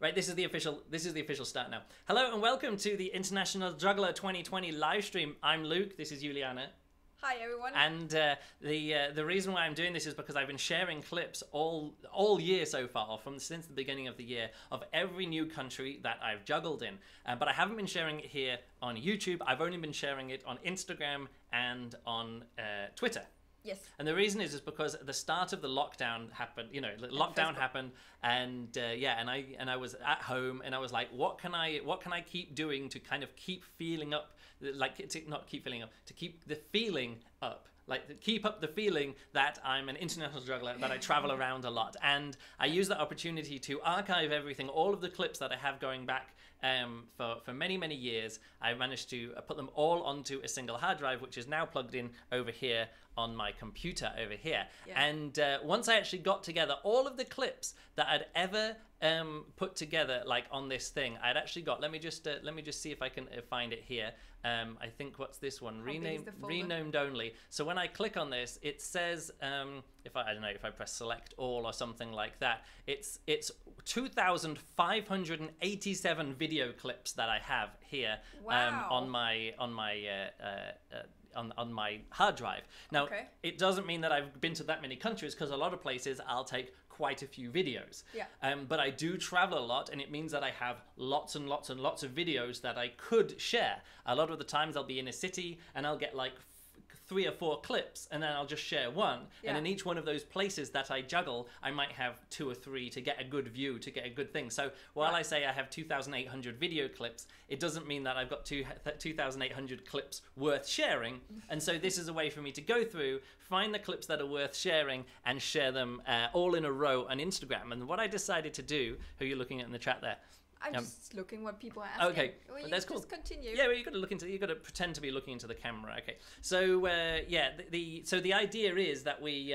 Right, this is the official start now. Hello and welcome to the International Juggler 2020 live stream. I'm Luke. This is Juliana. Hi everyone. And the reason why I'm doing this is because I've been sharing clips all year so far, since the beginning of the year, of every new country that I've juggled in. But I haven't been sharing it here on YouTube. I've only been sharing it on Instagram and on Twitter. Yes. And the reason is because at the start of the lockdown happened, lockdown happened, and I was at home and I was like, what can I keep doing to kind of keep feeling up, to keep the feeling up. Like, keep up the feeling that I'm an international juggler, that I travel around a lot. And I use that opportunity to archive everything, all of the clips that I have going back for many, many years. I managed to put them all onto a single hard drive, which is now plugged in over here on my computer over here. Yeah. And once I actually got together all of the clips that I'd ever put together, like on this thing, I'd actually got, let me just see if I can find it here. I think, what's this one? Renamed only. So when I click on this, it says, if I press select all or something like that, it's 2,587 video clips that I have here. Wow. On my hard drive. Now, It doesn't mean that I've been to that many countries, because a lot of places I'll take quite a few videos. Yeah. But I do travel a lot, and it means that I have lots and lots and lots of videos that I could share. A lot of the times I'll be in a city and I'll get like 3 or 4 clips, and then I'll just share one. Yeah. And in each one of those places that I juggle, I might have 2 or 3 to get a good view, to get a good thing. So while I say I have 2,800 video clips, it doesn't mean that I've got 2,800 clips worth sharing. And so this is a way for me to go through, find the clips that are worth sharing, and share them all in a row on Instagram. And what I decided to do, who are you looking at in the chat there? I'm just looking what people are asking. Okay, well, that's cool. Just continue. Yeah, well, you got to pretend to be looking into the camera. Okay, so the idea is that we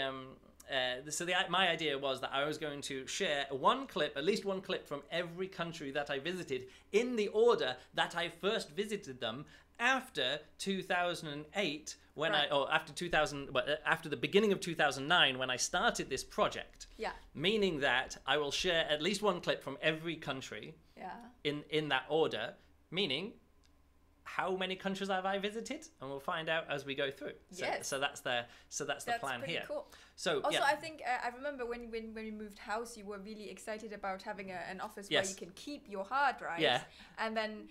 my idea was that I was going to share at least one clip from every country that I visited in the order that I first visited them after 2008. After the beginning of 2009, when I started this project. Yeah. Meaning that I will share at least one clip from every country. Yeah. In that order, meaning how many countries have I visited, and we'll find out as we go through. Yes. So that's the plan here. Cool. So also, I think I remember when we moved house, you were really excited about having an office where you can keep your hard drives. Yeah. And then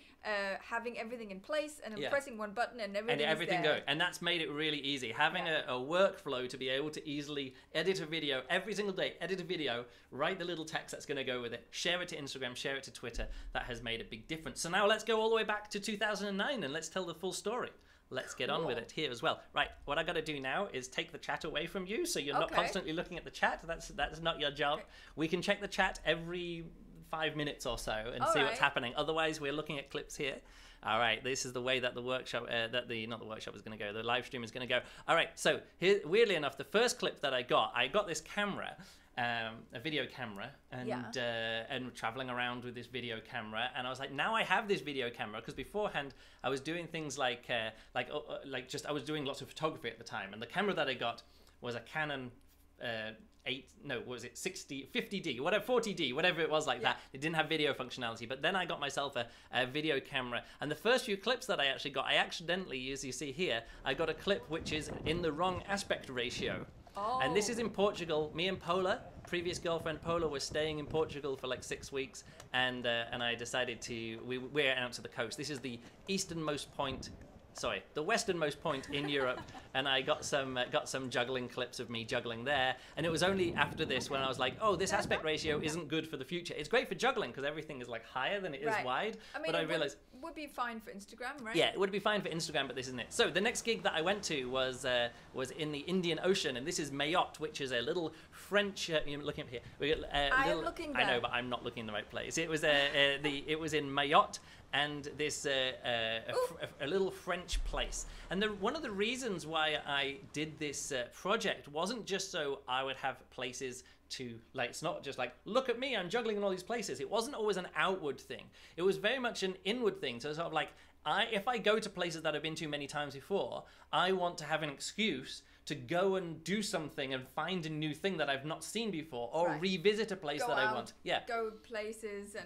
having everything in place, and then pressing one button and everything goes. And that's made it really easy. Having a workflow to be able to easily edit a video every single day, write the little text that's going to go with it, share it to Instagram, share it to Twitter. That has made a big difference. So now let's go all the way back to 2009 and let's tell the full story. Let's get on with it here as well. Right, what I got to do now is take the chat away from you, so you're not constantly looking at the chat. That's not your job. Okay. We can check the chat every 5 minutes or so and see what's happening. Otherwise, we're looking at clips here. All right, this is the way that the workshop, not the workshop is going to go, the live stream is going to go. All right, so here, weirdly enough, the first clip that I got this camera, a video camera, and traveling around with this video camera, and I was like, now I have this video camera, because beforehand I was doing things I was doing lots of photography at the time, and the camera that I got was a Canon 50D, whatever, 40D, whatever it was that. It didn't have video functionality, but then I got myself a video camera, and the first few clips that I actually got, I accidentally, as you see here, I got a clip which is in the wrong aspect ratio. Oh. And this is in Portugal. Me and Paula, previous girlfriend Paula, was staying in Portugal for like 6 weeks, and I decided we're out to the coast. This is the the westernmost point in Europe, and I got some juggling clips of me juggling there. And it was only after this when I was like, oh, this aspect ratio isn't good for the future. It's great for juggling because everything is like higher than it is wide. I mean, but I realized would be fine for Instagram, right? Yeah, it would be fine for Instagram, but this isn't it. So the next gig that I went to was in the Indian Ocean, and this is Mayotte, which is a little French. You're looking up here. I am looking there. I know, but I'm not looking in the right place. It was it was in Mayotte. And this a little French place. And one of the reasons why I did this project wasn't just so I would have places to, like, it's not just like, look at me, I'm juggling in all these places. It wasn't always an outward thing. It was very much an inward thing. So sort of like, if I go to places that I've been to many times before, I want to have an excuse to go and do something and find a new thing that I've not seen before, or revisit a place that I want. Yeah. Go places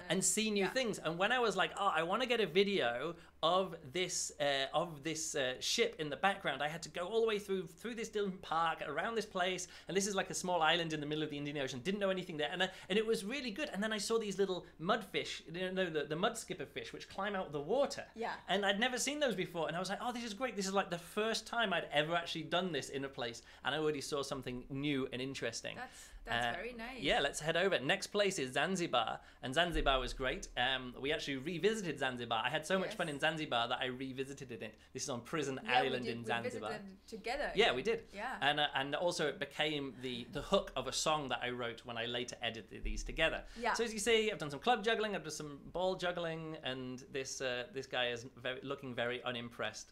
and see new things. And when I was like, oh, I want to get a video of this ship in the background, I had to go all the way through this different park around this place, and this is like a small island in the middle of the Indian Ocean. Didn't know anything there, and it was really good. And then I saw these little mudfish, the mud skipper fish, which climb out of the water. Yeah. And I'd never seen those before, and I was like, oh, this is great. This is like the first time I'd ever actually done this in a place, and I already saw something new and interesting. That's very nice. Yeah, let's head over. Next place is Zanzibar, and Zanzibar was great. We actually revisited Zanzibar. I had so much fun in Zanzibar that I revisited it. This is on Prison Island in Zanzibar. We visited together. Yeah, we did. Yeah. And also it became the hook of a song that I wrote when I later edited these together. Yeah. So as you see, I've done some club juggling, I've done some ball juggling, and this guy is looking very unimpressed.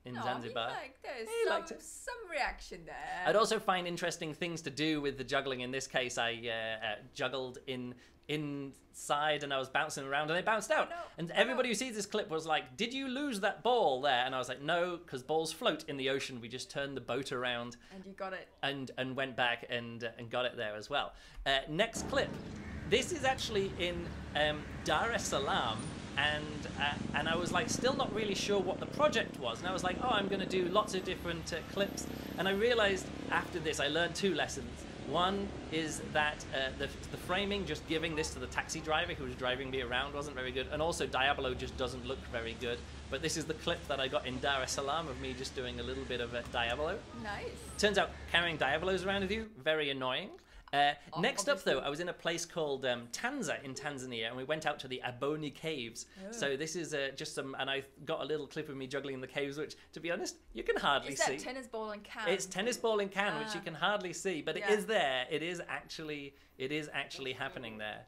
In Zanzibar. There's some reaction there. I'd also find interesting things to do with the juggling. In this case, I juggled inside, and I was bouncing around, and it bounced out. Oh, no. And everybody who sees this clip was like, did you lose that ball there? And I was like, no, because balls float in the ocean. We just turned the boat around. And you got it. And went back and got it there as well. Next clip. This is actually in Dar es Salaam. And I was like still not really sure what the project was, and I was like, oh, I'm going to do lots of different clips, and I realized after this I learned two lessons. One is that the framing, just giving this to the taxi driver who was driving me around, wasn't very good, and also Diablo just doesn't look very good. But this is the clip that I got in Dar es Salaam of me just doing a little bit of Diablo. Nice. Turns out carrying Diabolos around with you, very annoying. Next up, though, I was in a place called Tanza in Tanzania, and we went out to the Aboni caves. Oh. So this is just some, and I got a little clip of me juggling in the caves, which, to be honest, you can hardly see. Is that tennis ball and can? It's tennis ball and can, which you can hardly see, but it is there. It is actually happening there.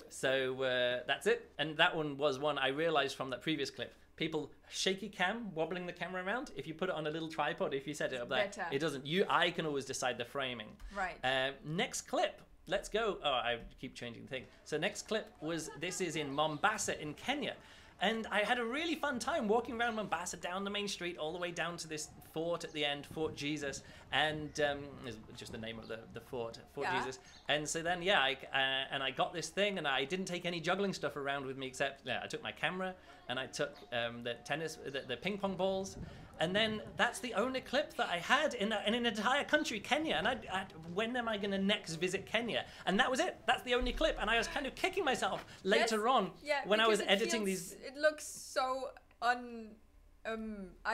So that's it. And that one was one I realized from that previous clip. People, shaky cam, wobbling the camera around. If you put it on a little tripod, if you set it up there, it doesn't. I can always decide the framing. Right. Next clip. Let's go. Oh, I keep changing the thing. So next clip this is in Mombasa in Kenya. And I had a really fun time walking around Mombasa, down the main street, all the way down to this fort at the end, Fort Jesus, and is just the name of the fort, Fort Jesus. And so then, I got this thing, and I didn't take any juggling stuff around with me, except I took my camera, and I took the ping pong balls, and then that's the only clip that I had in an entire country, Kenya. And when am I going to next visit Kenya? And that was it. That's the only clip. And I was kind of kicking myself later on when I was editing these. It looks so I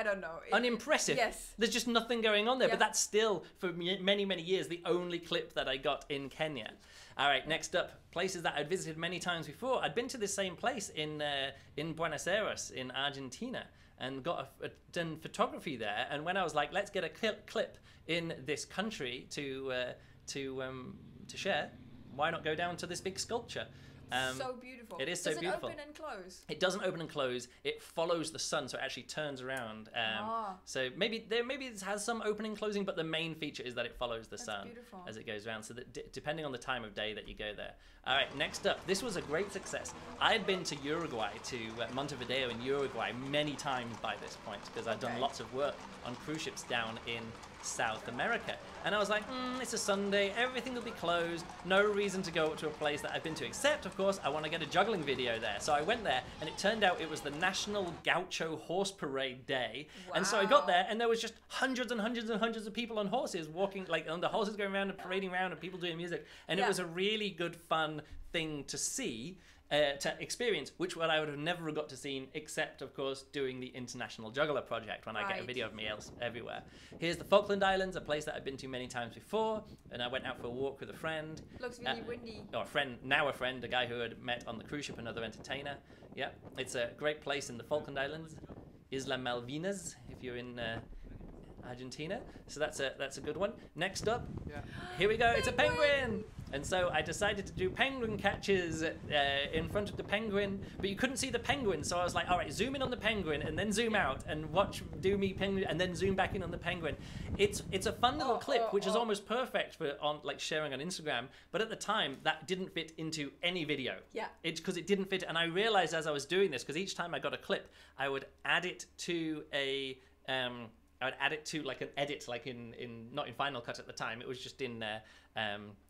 don't know. Unimpressive. Yes. There's just nothing going on there. But that's still, for many, many years, the only clip that I got in Kenya. All right, next up, places that I'd visited many times before. I'd been to the same place in Buenos Aires in Argentina, and done photography there. And when I was like, let's get a clip in this country to share, why not go down to this big sculpture? So beautiful. It is so beautiful. Does it open and close? It doesn't open and close. It follows the sun, so it actually turns around. So maybe it has some opening and closing, but the main feature is that it follows the sun as it goes around. So that depending on the time of day that you go there. All right, next up, this was a great success. I had been to Uruguay, to Montevideo in Uruguay many times by this point, because I'd done lots of work on cruise ships down in South America. And I was like, it's a Sunday, everything will be closed, no reason to go up to a place that I've been to, except, of course, I want to get a juggling video there. So I went there, and it turned out it was the National Gaucho Horse Parade Day. Wow. And so I got there, and there was just hundreds and hundreds and hundreds of people on horses walking, and the horses going around and parading around, and people doing music. And it was a really good, fun thing to see. To experience, which I would have never got to see, except, of course, doing the International Juggler project when I get a video of me everywhere. Here's the Falkland Islands, a place that I've been to many times before, and I went out for a walk with a friend. Looks really windy. Or a friend, a guy who had met on the cruise ship, another entertainer. Yeah, it's a great place in the Falkland Islands. Isla Malvinas, if you're in Argentina. So that's a good one. Next up, here we go. It's a penguin. And so I decided to do penguin catches in front of the penguin, but you couldn't see the penguin. So I was like, all right, zoom in on the penguin and then zoom out and do me penguin and then zoom back in on the penguin. It's a fun little clip, which is almost perfect for sharing on Instagram. But at the time, that didn't fit into any video. Yeah. It's because it didn't fit. And I realized as I was doing this, because each time I got a clip, I would add it to a add it to like an edit, like in not in Final Cut at the time. It was just in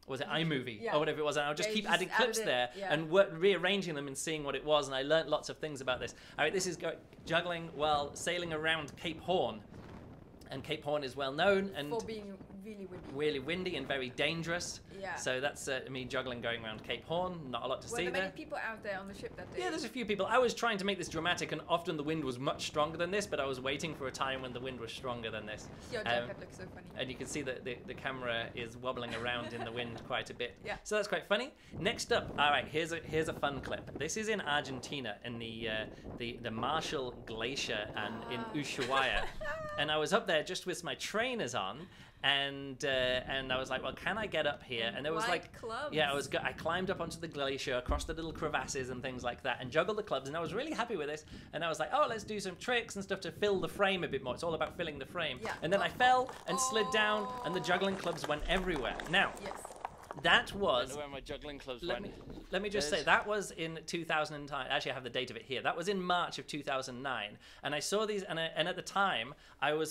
was it iMovie or whatever it was, and I would just keep adding clips there and rearranging them and seeing what it was, and I learnt lots of things about this. All right, this is juggling while sailing around Cape Horn, and Cape Horn is well known and for being really windy. Really windy and very dangerous. Yeah. So that's me juggling going around Cape Horn. Not a lot to see there. Were there many people out there on the ship that day? Yeah, there's a few people. I was trying to make this dramatic, and often the wind was much stronger than this, but I was waiting for a time when the wind was stronger than this. Your jacket looks so funny. And you can see that the camera is wobbling around in the wind quite a bit. Yeah. So that's quite funny. Next up, all right, here's a fun clip. This is in Argentina, in the Marshal glacier and in Ushuaia. And I was up there just with my trainers on, and I was like, well, can I get up here? And there was clubs. Yeah, I climbed up onto the glacier, across the little crevasses and things like that, and juggled the clubs, and I was really happy with this. And I was like, oh, let's do some tricks and stuff to fill the frame a bit more. It's all about filling the frame. Yeah. And then I fell and slid down, and the juggling clubs went everywhere. Now, that was... I don't know where my juggling clubs went. Let me just say, that was in 2009. Actually, I have the date of it here. That was in March of 2009. And I saw these, and at the time,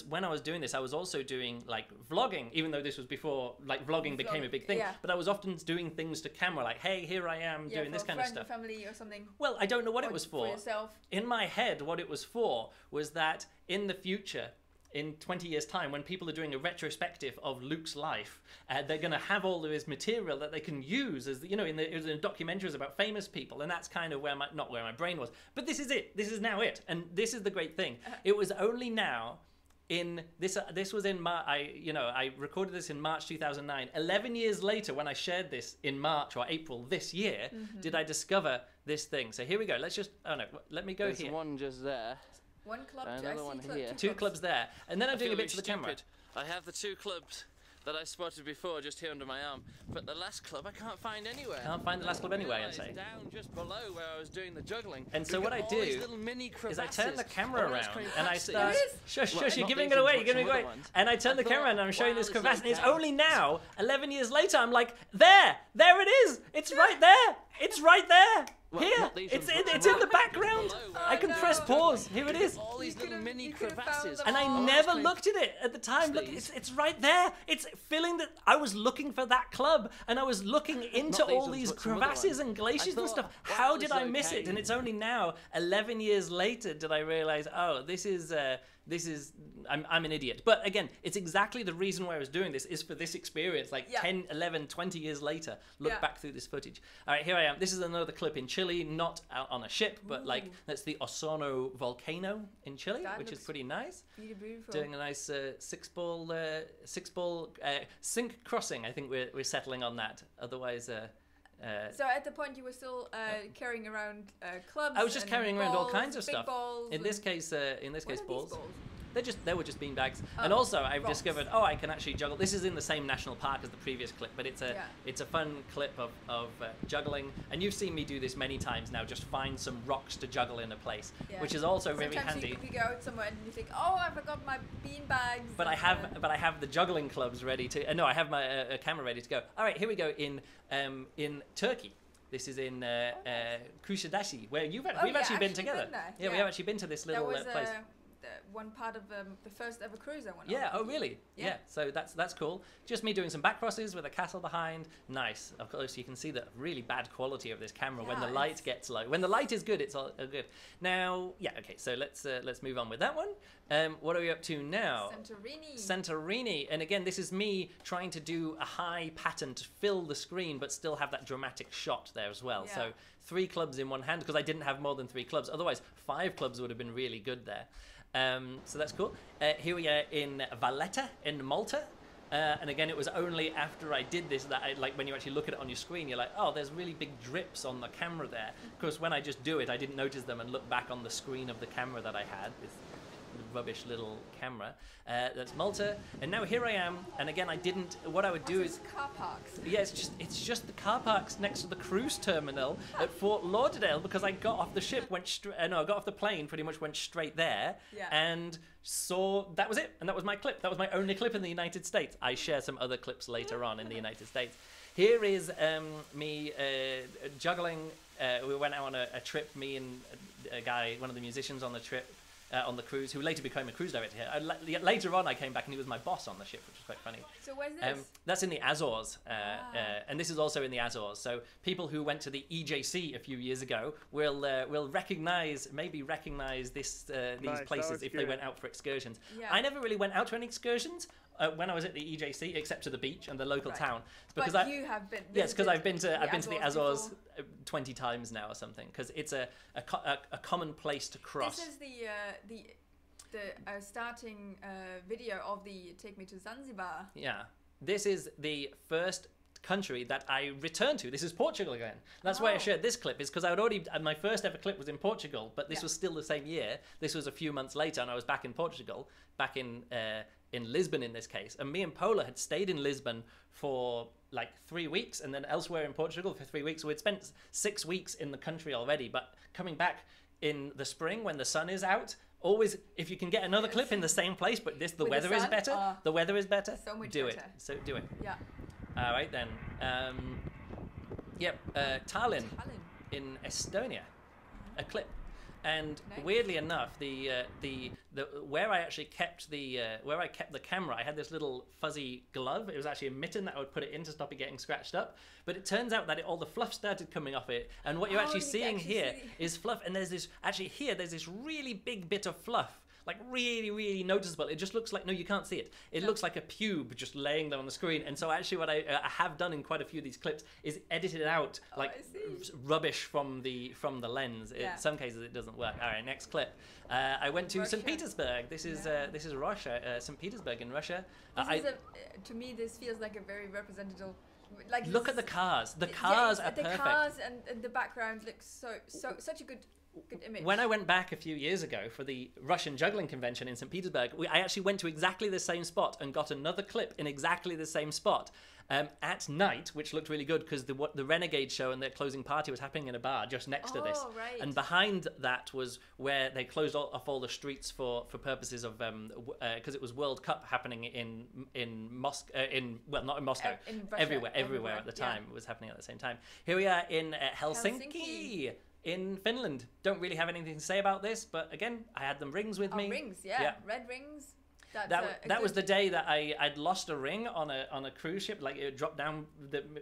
when I was doing this, I was also doing, like, vlogging, even though this was before, like, vlogging became a big thing. Yeah. But I was often doing things to camera, like, hey, here I am doing this kind of stuff. For a friend or family or something. Well, I don't know what it was for. For yourself. In my head, what it was for was that in the future... in 20 years' time, when people are doing a retrospective of Luke's life, they're going to have all of his material that they can use, as you know, it was in documentaries about famous people, and that's kind of not where my brain was. But this is it. This is now it, and this is the great thing. It was only now. This was in March. I recorded this in March 2009. 11 years later, when I shared this in March or April this year, did I discover this thing. So here we go. Let me go here. There's one just there. One club, another one here. Two clubs there. And then I'm doing a bit to the camera. I have the two clubs that I spotted before just here under my arm, but the last club I can't find anywhere. Can't find the last club anywhere, I'd say. Down just below where I was doing the juggling. And so what I do is I turn the camera around and I start... Shush, you're giving it away, you're giving it away. And I turn the camera and I'm showing this crevasse, and it's only now, 11 years later, I'm like, there it is! It's right there! It's right there! Here! It's in the background! I can press pause. Here it is. All these little mini crevasses. And I never looked at it at the time. Look, it's right there. It's filling the... I was looking for that club, and I was looking into all these crevasses and glaciers and stuff. How did I miss it? And it's only now, 11 years later, did I realize, oh, this is... I'm an idiot. But again, it's exactly the reason why I was doing this is for this experience, 10, 11, 20 years later. Look back through this footage. All right, here I am. This is another clip in Chile, not out on a ship, but that's the Osorno volcano in Chile, which is pretty nice. Beautiful. Doing a nice six-ball sink crossing. I think we're settling on that. Otherwise... so at the point you were still carrying around clubs. I was just carrying around all kinds of stuff. Balls in this case, balls. Balls? They were just beanbags. And also I've discovered, I can actually juggle. This is in the same national park as the previous clip, but it's a fun clip of juggling. And you've seen me do this many times now. Just find some rocks to juggle in a place, which is also very handy. Sometimes you go out somewhere and you think, oh, I forgot my beanbags. But I have the juggling clubs ready to. No, I have my camera ready to go. All right, here we go in Turkey. This is in Kuşadası, where we've actually been together. We have actually been to this little place. One part of the first ever cruise I went on. Yeah, oh really? Yeah. So that's cool. Just me doing some back crosses with a castle behind. Nice. Of course, you can see the really bad quality of this camera when the light gets low. When the light is good, it's all good. Now, okay, so let's move on with that one. What are we up to now? Santorini. And again, this is me trying to do a high pattern to fill the screen, but still have that dramatic shot there as well. Yeah. So 3 clubs in one hand, because I didn't have more than 3 clubs. Otherwise, 5 clubs would have been really good there. So that's cool. Here we are in Valletta in Malta. And again, it was only after I did this that when you actually look at it on your screen, you're like, oh, there's really big drips on the camera there. Because when I just do it, I didn't notice them and look back on the screen of the camera that I had. This rubbish little camera. That's Malta. And now here I am. And again, what I would do is... car parks. Yeah, it's just the car parks next to the cruise terminal at Fort Lauderdale, because I got off the ship, I got off the plane, pretty much went straight there, and saw... That was it. And that was my clip. That was my only clip in the United States. I share some other clips later on in the United States. Here is me juggling. We went out on a trip, me and a guy, one of the musicians on the trip, on the cruise, who later became a cruise director here. Later on, I came back and he was my boss on the ship, which was quite funny. So where's this? That's in the Azores, and this is also in the Azores. So people who went to the EJC a few years ago will recognize these places if they went out for excursions. Yeah. I never really went out to any excursions when I was at the EJC, except to the beach and the local town. But you have been. Yes, because I've been to the Azores 20 times now or something. Because it's a common place to cross. This is the starting video of the Take Me to Zanzibar. Yeah, this is the first country that I returned to. This is Portugal again. That's why I shared this clip, is because I had already, my first ever clip was in Portugal, but this was still the same year. This was a few months later, and I was back in Portugal, back in Lisbon in this case. And me and Paula had stayed in Lisbon for like 3 weeks, and then elsewhere in Portugal for 3 weeks. So we'd spent 6 weeks in the country already, but coming back in the spring when the sun is out, always, if you can get another clip in the same place, but the weather is better, the weather is better, so much do better. it. So do it. Yeah. All right then. Tallinn in Estonia, a clip. And weirdly enough, the where I actually kept the camera, I had this little fuzzy glove. It was actually a mitten that I would put it in to stop it getting scratched up. But it turns out that all the fluff started coming off it, and what you're actually seeing here is fluff. And there's this really big bit of fluff. Like really, really noticeable. It just looks like, no, you can't see it. It looks like a pube just laying there on the screen. And so actually what I have done in quite a few of these clips is edited out rubbish from the lens. In some cases it doesn't work. All right, next clip. I went to St. Petersburg. This is Russia, St. Petersburg in Russia. To me, this feels like a very representative. Look at the cars. The cars are perfect. The cars and the background look such a good image. When I went back a few years ago for the Russian Juggling convention in St. Petersburg, I actually went to exactly the same spot and got another clip in exactly the same spot at night, which looked really good because the Renegade show and their closing party was happening in a bar just next to this. Right. And behind that was where they closed off all the streets for purposes of because it was World Cup happening in Moscow, not in Moscow, in Russia, everywhere at the time. It was happening at the same time. Here we are in Helsinki. In Finland. Don't really have anything to say about this, but again, I had them rings with me. Rings, yeah. Red rings. That was the day that I'd lost a ring on a cruise ship. Like it dropped down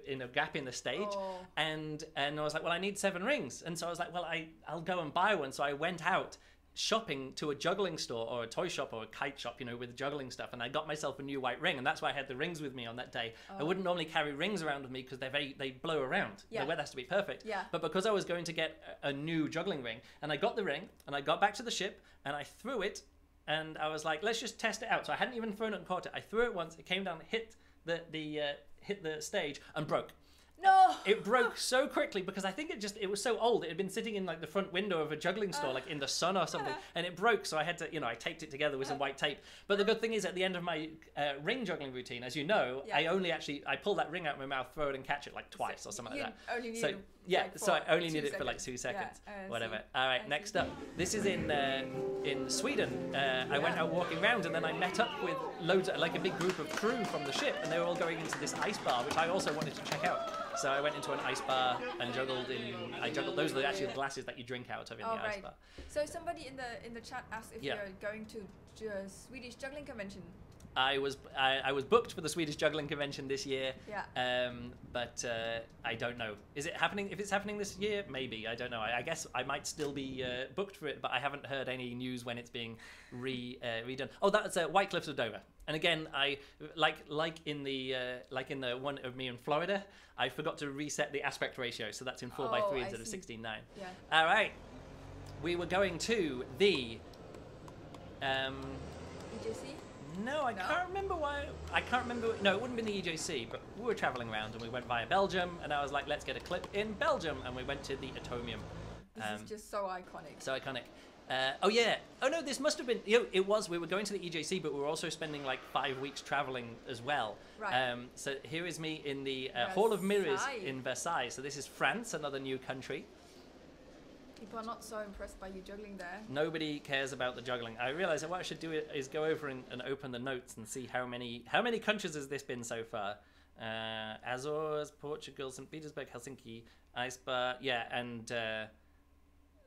in a gap in the stage, and I was like, well, I need 7 rings, and so I was like, well, I'll go and buy one. So I went out shopping to a juggling store or a toy shop or a kite shop, with juggling stuff, and I got myself a new white ring, and that's why I had the rings with me on that day. I wouldn't normally carry rings around with me because they blow around. The weather has to be perfect. But because I was going to get a new juggling ring, and I got the ring, and I got back to the ship, and I threw it, and I was like, let's just test it out. So I hadn't even thrown it and caught it. I threw it once, it came down, hit the stage, and broke. No! It broke so quickly because I think it was so old. It had been sitting in like the front window of a juggling store, like in the sun or something, and it broke. So I had to, I taped it together with some white tape. But the good thing is, at the end of my ring juggling routine, as you know, I pull that ring out of my mouth, throw it, and catch it like twice or something like that. Only so I only need it for like 2 seconds, whatever. All right, next up, this is in Sweden. I went out walking around, and then I met up with a big group of crew from the ship, and they were all going into this ice bar, which I also wanted to check out. So I went into an ice bar and juggled. Those are actually the glasses that you drink out of in the ice bar. So somebody in the chat asked if you're going to the Swedish Juggling Convention. I was booked for the Swedish Juggling Convention this year. But I don't know. Is it happening? If it's happening this year, maybe. I don't know. I guess I might still be booked for it, but I haven't heard any news when it's being redone. Oh, that's White Cliffs of Dover. And again, I like in the one of me in Florida, I forgot to reset the aspect ratio, so that's in 4:3 instead of 16:9. Yeah. All right. We were going to the EJC? No, I can't remember why. I can't remember. No, it wouldn't have been the EJC, but we were traveling around and we went via Belgium, and I was like, let's get a clip in Belgium, and we went to the Atomium. This is just so iconic. So iconic. Oh yeah. Oh no, this must have been. It was. We were going to the EJC, but we were also spending like 5 weeks traveling as well. Right. So here is me in the Hall of Mirrors in Versailles. So this is France, another new country. People are not so impressed by you juggling there. Nobody cares about the juggling. I realised that what I should do is go over and open the notes and see how many countries has this been so far. Azores, Portugal, St. Petersburg, Helsinki, Ice Bar, and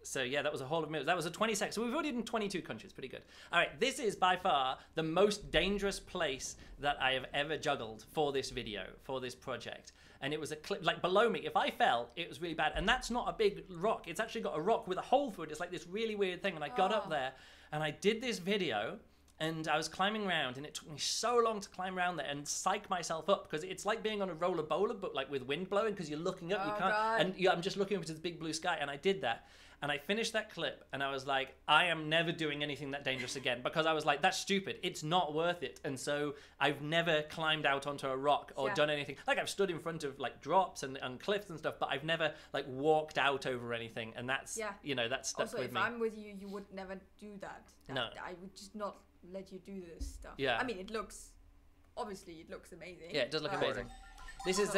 So yeah, that was a Hall of Mirrors. That was a 22nd. So we've already done 22 countries. Pretty good. All right, this is by far the most dangerous place that I have ever juggled for this video, for this project. And it was a cliff, like below me. If I fell, it was really bad. And that's not a big rock. It's actually got a rock with a hole through it. It's like this really weird thing. And I got up there and I did this video. And I was climbing around, and it took me so long to climb around there and psych myself up, because it's like being on a roller bowler, but like with wind blowing, because you're looking up, you can't, God. and I'm just looking up to the big blue sky, and I did that. And I finished that clip, and I was like, I am never doing anything that dangerous again, because I was like, that's stupid. It's not worth it. And so I've never climbed out onto a rock or done anything. Like, I've stood in front of like drops and cliffs and stuff, but I've never like walked out over anything. And that's, you know, that's stuck also, with me. Also, if I'm with you, you would never do that. No. I would just not let you do this stuff. Yeah. I mean, it looks amazing. Yeah, it does look amazing. This is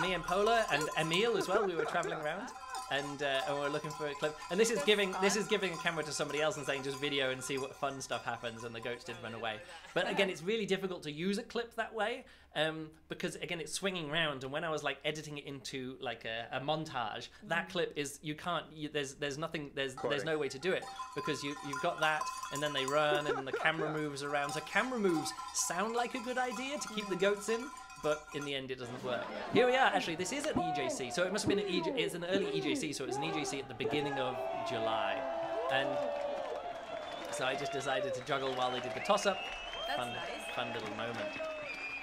me and Pola and Emil as well. We were traveling around. And we're looking for a clip, and this is giving a camera to somebody else and saying just video and see what fun stuff happens, and the goats did run away. But again, it's really difficult to use a clip that way, because again it's swinging around, and when I was like editing it into like a montage, that clip is there's no way to do it, because you've got that, and then they run, and the camera moves around. So camera moves sound like a good idea to keep the goats in, but in the end it doesn't work. Here we are. Actually, this is an EJC, so it must have been it's an early EJC, so it was an EJC at the beginning of July, and so I just decided to juggle while they did the toss-up. Fun little moment.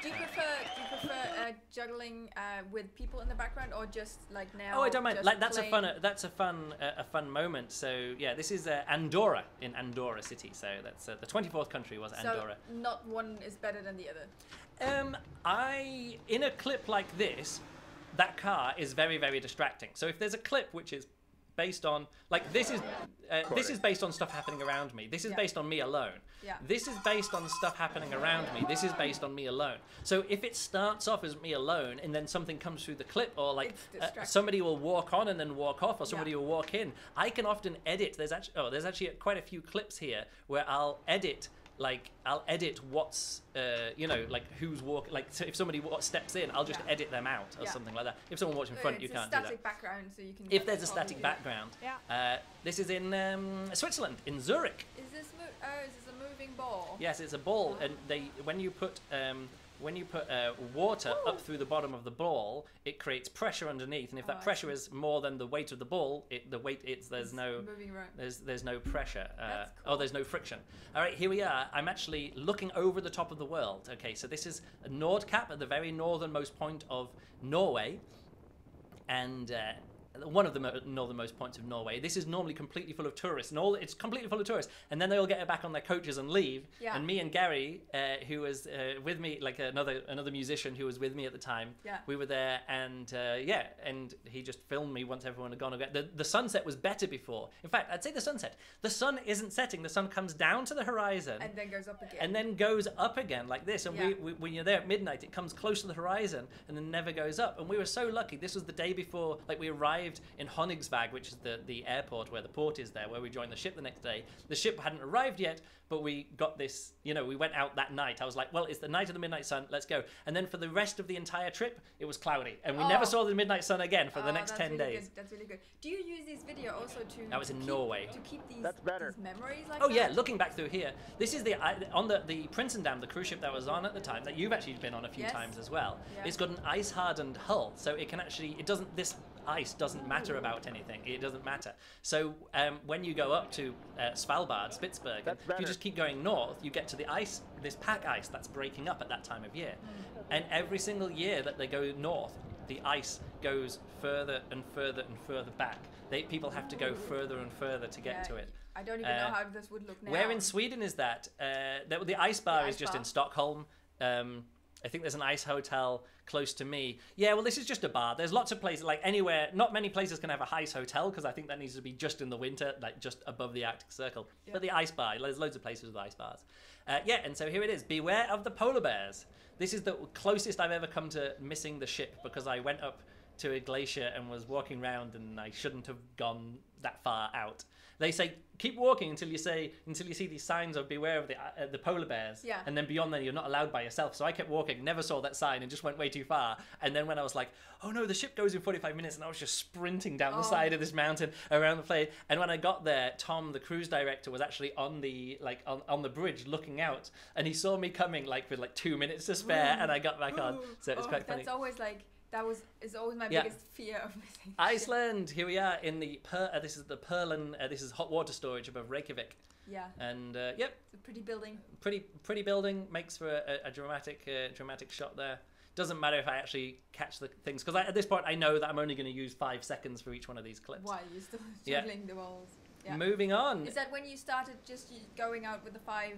Do you prefer juggling with people in the background, or just like now? Oh, I don't mind. Like that's a fun moment. So yeah, this is Andorra, in Andorra city. So that's the 24th country was Andorra. So not one is better than the other. In a clip like this, that car is very, very distracting. So if there's a clip which is based on, like this is based on stuff happening around me. This is based on me alone. Yeah. This is based on stuff happening around me. This is based on me alone. So if it starts off as me alone and then something comes through the clip, or like somebody will walk on and then walk off, or somebody will walk in, I can often edit. There's actually quite a few clips here where I'll edit what's like who's walking, like so if somebody steps in, I'll just edit them out or something like that. If someone walks in front, you can't do that. Static background, so you can. If there's a static background. This is in Switzerland, in Zurich. Is this a moving ball? Yes, it's a ball, and when you put water up through the bottom of the ball, it creates pressure underneath, and if that pressure is more than the weight of the ball, there's no pressure, or there's no friction. All right, here we are. I'm actually looking over the top of the world. Okay, so this is Nordkapp, at the very northernmost point of Norway, and one of the northernmost points of Norway. This is normally completely full of tourists, and it's completely full of tourists, and then they all get back on their coaches and leave. And me and Gary, who was with me, like another musician who was with me at the time, we were there, and and he just filmed me once everyone had gone. The sunset was better before. In fact, I'd say the sun isn't setting. The sun comes down to the horizon and then goes up again. And then goes up again like this. And we when you're there at midnight, it comes close to the horizon and then never goes up. And we were so lucky. This was the day before, like we arrived in Honningsvåg, which is the airport where the port is there, where we joined the ship the next day. The ship hadn't arrived yet, but we got this, we went out that night. I was like, well, it's the night of the midnight sun, let's go. And then for the rest of the entire trip, it was cloudy, and we never saw the midnight sun again for the next 10 days. That's really good. Do you use this video also to... That was in Norway. To keep these memories like that? Yeah, looking back through here. This is on the Prinsendam, the cruise ship that was on at the time, that you've actually been on a few times as well. It's got an ice-hardened hull, so it can actually, this ice doesn't matter about anything. It doesn't matter. So when you go up to Svalbard, Spitsbergen, if you just keep going north, you get to the ice, this pack ice that's breaking up at that time of year. And every single year that they go north, the ice goes further and further and further back. People have to go further and further to get to it. I don't even know how this would look now. Where in Sweden is that? The ice bar is just in Stockholm. I think there's an ice hotel close to me. Yeah, well, this is just a bar. There's lots of places, like anywhere, not many places can have a ice hotel, because I think that needs to be just in the winter, like just above the Arctic Circle. But the ice bar, there's loads of places with ice bars. And so here it is. Beware of the polar bears. This is the closest I've ever come to missing the ship, because I went up to a glacier and was walking around, and I shouldn't have gone that far out. They say keep walking until you see these signs of beware of the polar bears. Yeah. And then beyond then you're not allowed by yourself. So I kept walking, never saw that sign, and just went way too far. And then when I was like, oh no, the ship goes in 45 minutes, and I was just sprinting down the side of this mountain around the plane. And when I got there, Tom, the cruise director, was actually on the on the bridge looking out, and he saw me coming with 2 minutes to spare, and I got back on. So it was quite funny. That's always is always my biggest fear of missing. Iceland. Here we are in the this is the Perlan. This is hot water storage above Reykjavik. Yeah. And it's a pretty building. Pretty building, makes for a dramatic shot there. Doesn't matter if I actually catch the things, because at this point I know that I'm only going to use 5 seconds for each one of these clips. While you're still juggling the balls. Yeah. Moving on. Is that when you started just going out with the five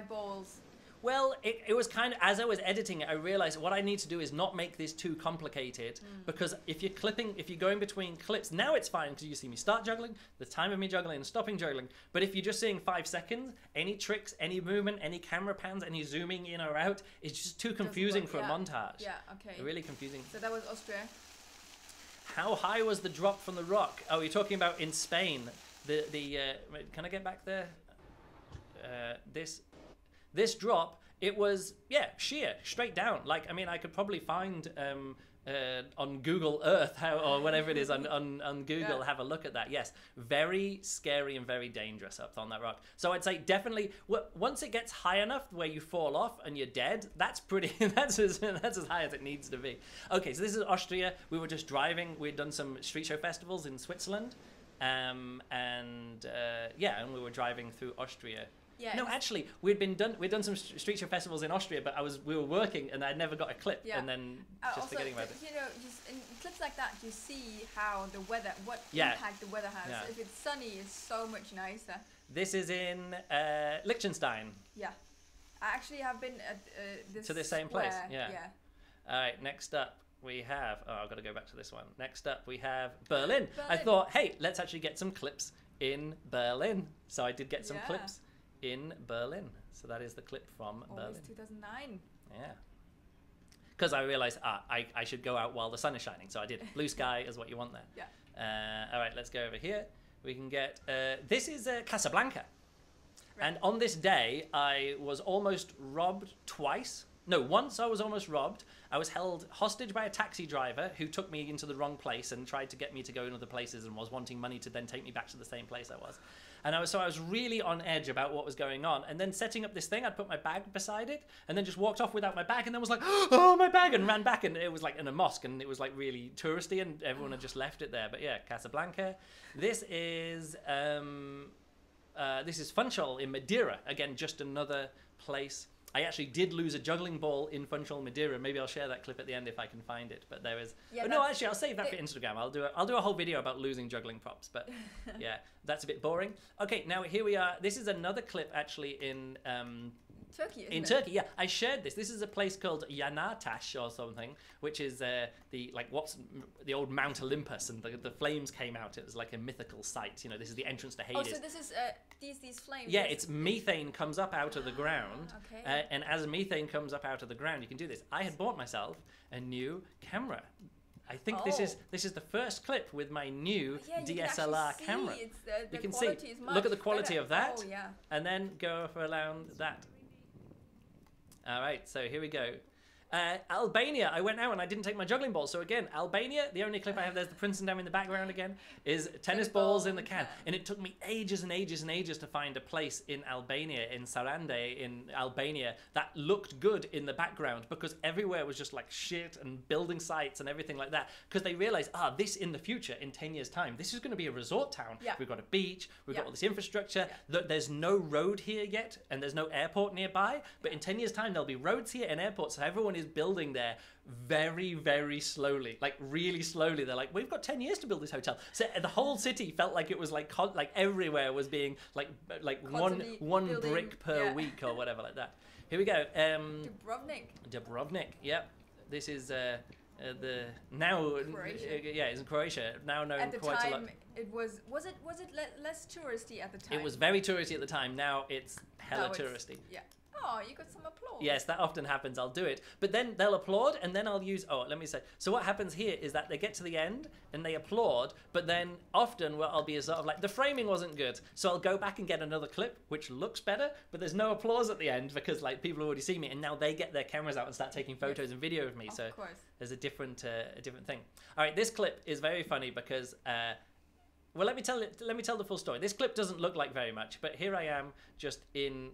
balls? Well, it was kind of, as I was editing it, I realized what I need to do is not make this too complicated, because if you're going between clips, now it's fine because you see me start juggling, the time of me juggling and stopping juggling. But if you're just seeing 5 seconds, any tricks, any movement, any camera pans, any zooming in or out, it's just too confusing for a montage. Yeah, okay. Really confusing. So that was Austria. How high was the drop from the rock? Oh, you're talking about in Spain. Can I get back there? This drop, it was, sheer, straight down. I could probably find on Google Earth or whatever it is on Google, have a look at that. Yes, very scary and very dangerous up on that rock. So I'd say definitely, once it gets high enough where you fall off and you're dead, that's as high as it needs to be. Okay, so this is Austria. We were just driving. We'd done some street show festivals in Switzerland. And we were driving through Austria. Yeah, no, actually, we'd done some street show festivals in Austria, but we were working and I'd never got a clip, and then just forgetting about it. You know, just in clips like that, you see how the weather, what impact the weather has. Yeah. If it's sunny, it's so much nicer. This is in Liechtenstein. Yeah, I actually have been at the same place. Yeah. All right, next up. We have, I've got to go back to this one. Next up, we have Berlin. I thought, hey, let's actually get some clips in Berlin. So I did get some clips in Berlin. So that is the clip from Berlin. 2009. Yeah. Because I realized, I should go out while the sun is shining. So I did. Blue sky is what you want there. Yeah. All right, let's go over here. We can get, this is Casablanca. Right. And on this day, I was almost robbed twice. No, once I was almost robbed. I was held hostage by a taxi driver who took me into the wrong place and tried to get me to go in other places and was wanting money to then take me back to the same place I was. And I was really on edge about what was going on. And then setting up this thing, I'd put my bag beside it and then just walked off without my bag and then was like, oh, my bag, and ran back. And it was like in a mosque and it was like really touristy and everyone had just left it there. But yeah, Casablanca. This is Funchal in Madeira. Again, just another place. I actually did lose a juggling ball in Funchal, Madeira. Maybe I'll share that clip at the end if I can find it. But there is. Yeah, no, actually, I'll save that for Instagram. I'll do a whole video about losing juggling props. But yeah, that's a bit boring. Okay, now here we are. This is another clip actually in Turkey. In Turkey, yeah. I shared this. This is a place called Yanataş or something, which is what's the old Mount Olympus, and the flames came out. It was like a mythical site. You know, this is the entrance to Hades. Oh, so this is these flames. Yeah, it's methane comes up out of the ground, okay. And as methane comes up out of the ground, you can do this. I had bought myself a new camera. I think this is the first clip with my new DSLR camera. You can see. Look at the quality of that. Oh, yeah. And then go around that. All right, so here we go. Albania, I went out and I didn't take my juggling ball. So again, Albania, the only clip I have, there's the Princeton Dam in the background again, is tennis balls in the can. And it took me ages and ages and ages to find a place in Albania, in Sarande, in Albania, that looked good in the background, because everywhere was just like shit and building sites and everything like that. Because they realized, this in the future, in 10 years' time, this is going to be a resort town. Yeah. We've got a beach, we've got all this infrastructure. Yeah. There's no road here yet, and there's no airport nearby. But in 10 years' time, there'll be roads here and airports. So everyone is building there very, very slowly, like really slowly. They're like, we've got 10 years to build this hotel. So the whole city felt like it was like everywhere was being like one brick per week or whatever like that. Here we go. Dubrovnik. Yep. This is now Croatia. It's in Croatia, now known at the quite time, a lot. It was it less touristy at the time? It was very touristy at the time. Now it's hella touristy. Yeah. Oh, you got some applause. Yes, that often happens. I'll do it. But then they'll applaud, and then I'll use... Oh, let me say. So what happens here is that they get to the end, and they applaud, but then often what I'll be is sort of like, the framing wasn't good. So I'll go back and get another clip, which looks better, but there's no applause at the end because like people already see me, and now they get their cameras out and start taking photos and video of me. So there's a different thing. All right, this clip is very funny because... well, let me tell the full story. This clip doesn't look like very much, but here I am just in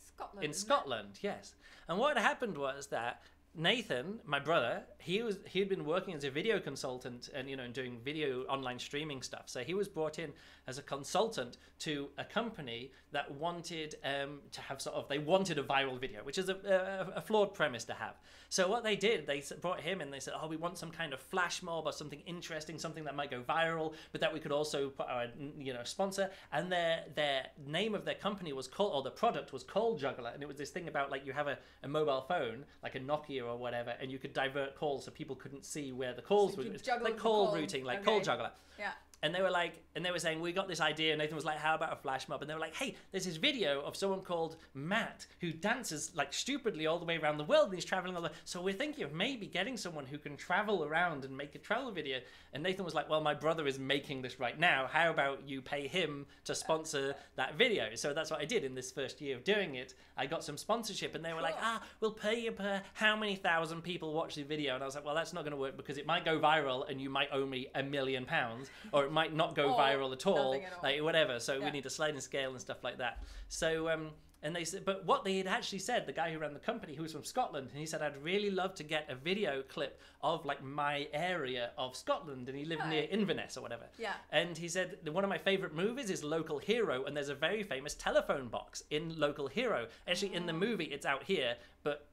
Scotland. In Scotland, yes. And what had happened was that Nathan, my brother, he had been working as a video consultant and doing video online streaming stuff. So he was brought in as a consultant to a company that wanted to have they wanted a viral video, which is a flawed premise to have. So what they did, they brought him in. They said, "Oh, we want some kind of flash mob or something interesting, something that might go viral, but that we could also put our sponsor." And their name of their company was called, or the product was called Juggler, and it was this thing about like you have a mobile phone, like a Nokia or whatever, and you could divert calls so people couldn't see where the calls were, like call routing, like call juggler. Yeah. And they were saying, we got this idea. And Nathan was like, how about a flash mob? And they were like, hey, there's this video of someone called Matt who dances like stupidly all the way around the world, and he's traveling all the... So we're thinking of maybe getting someone who can travel around and make a travel video. And Nathan was like, well, my brother is making this right now. How about you pay him to sponsor that video? So that's what I did in this first year of doing it. I got some sponsorship, and they were like, we'll pay you per how many thousand people watch the video. And I was like, well, that's not going to work because it might go viral and you might owe me £1 million, or it might not go viral at all, like whatever. So we need a sliding scale and stuff like that. So and they said, but what they had actually said, the guy who ran the company, who was from Scotland, and he said, I'd really love to get a video clip of like my area of Scotland, and he lived near Inverness or whatever. Yeah. And he said, one of my favorite movies is Local Hero, and there's a very famous telephone box in Local Hero. Actually, in the movie, it's out here, but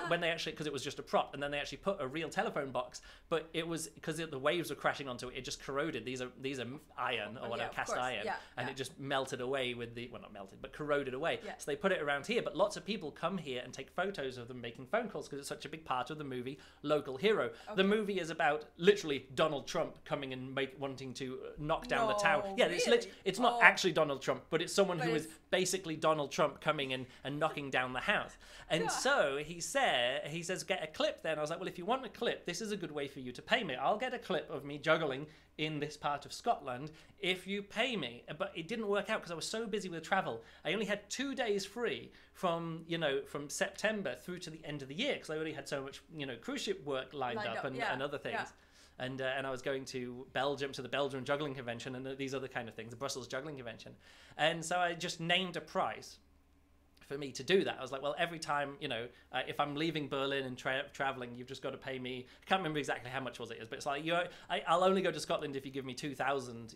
when they actually, because it was just a prop, and then they actually put a real telephone box, but it was, because the waves were crashing onto it, it just corroded. These are iron or whatever, cast iron, and it just melted away with the, well, not melted, but corroded away. Yeah. So they put it around here, but lots of people come here and take photos of them making phone calls because it's such a big part of the movie Local Hero. Okay. The movie is about literally Donald Trump coming and wanting to knock down the tower. Yeah, really? It's not actually Donald Trump, but it's someone who is basically Donald Trump coming in and knocking down the house. And so he says, get a clip then. I was like, well, if you want a clip, this is a good way for you to pay me. I'll get a clip of me juggling in this part of Scotland if you pay me. But it didn't work out because I was so busy with travel. I only had 2 days free from September through to the end of the year because I already had so much, cruise ship work lined up and other things. Yeah. And I was going to Belgium, to the Belgian Juggling Convention and these other kind of things, the Brussels Juggling Convention. And so I just named a price for me to do that. I was like, well, every time, if I'm leaving Berlin and traveling, you've just got to pay me. I can't remember exactly how much it is, but it's like, I'll only go to Scotland if you give me €2,000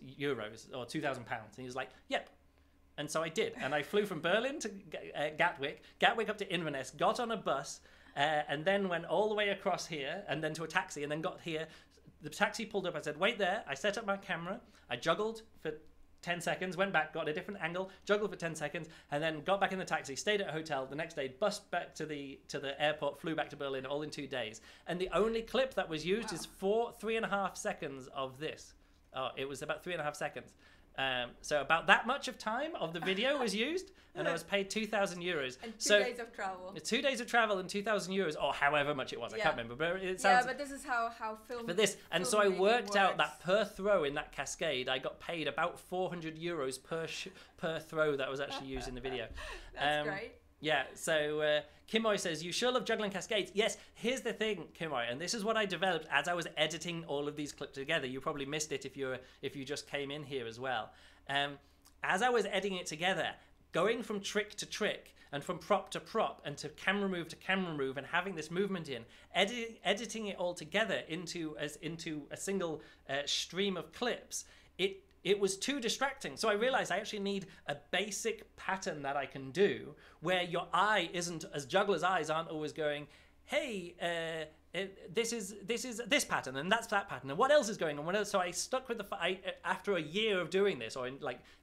or £2,000. And he was like, yep. And so I did. And I flew from Berlin to Gatwick up to Inverness, got on a bus, and then went all the way across here, and then to a taxi, and then got here. The taxi pulled up. I said, wait there. I set up my camera. I juggled for 10 seconds, went back, got a different angle, juggled for 10 seconds, and then got back in the taxi, stayed at a hotel. The next day, bussed back to the airport, flew back to Berlin, all in 2 days. And the only clip that was used is 3.5 seconds of this. Oh, it was about 3.5 seconds. So about that much of time of the video was used, and I was paid €2,000. And 2 days of travel. 2 days of travel and €2,000, or however much it was. I can't remember, but it sounds. Yeah, but this is how film. For this, and so I worked out that per throw in that cascade, I got paid about €400 per throw that was actually used in the video. That's great. Yeah, so Kimoy says, you sure love juggling cascades? Yes, here's the thing, Kimoy, and this is what I developed as I was editing all of these clips together. You probably missed it if you just came in here as well. As I was editing it together, going from trick to trick, and from prop to prop, and to camera move, and having this movement in, editing it all together into a single stream of clips, it was too distracting. So I realized I actually need a basic pattern that I can do where your eye isn't, as jugglers' eyes aren't always going, hey, this is this pattern and that's that pattern and what else is going on? What else? So I stuck with after a year of doing this, or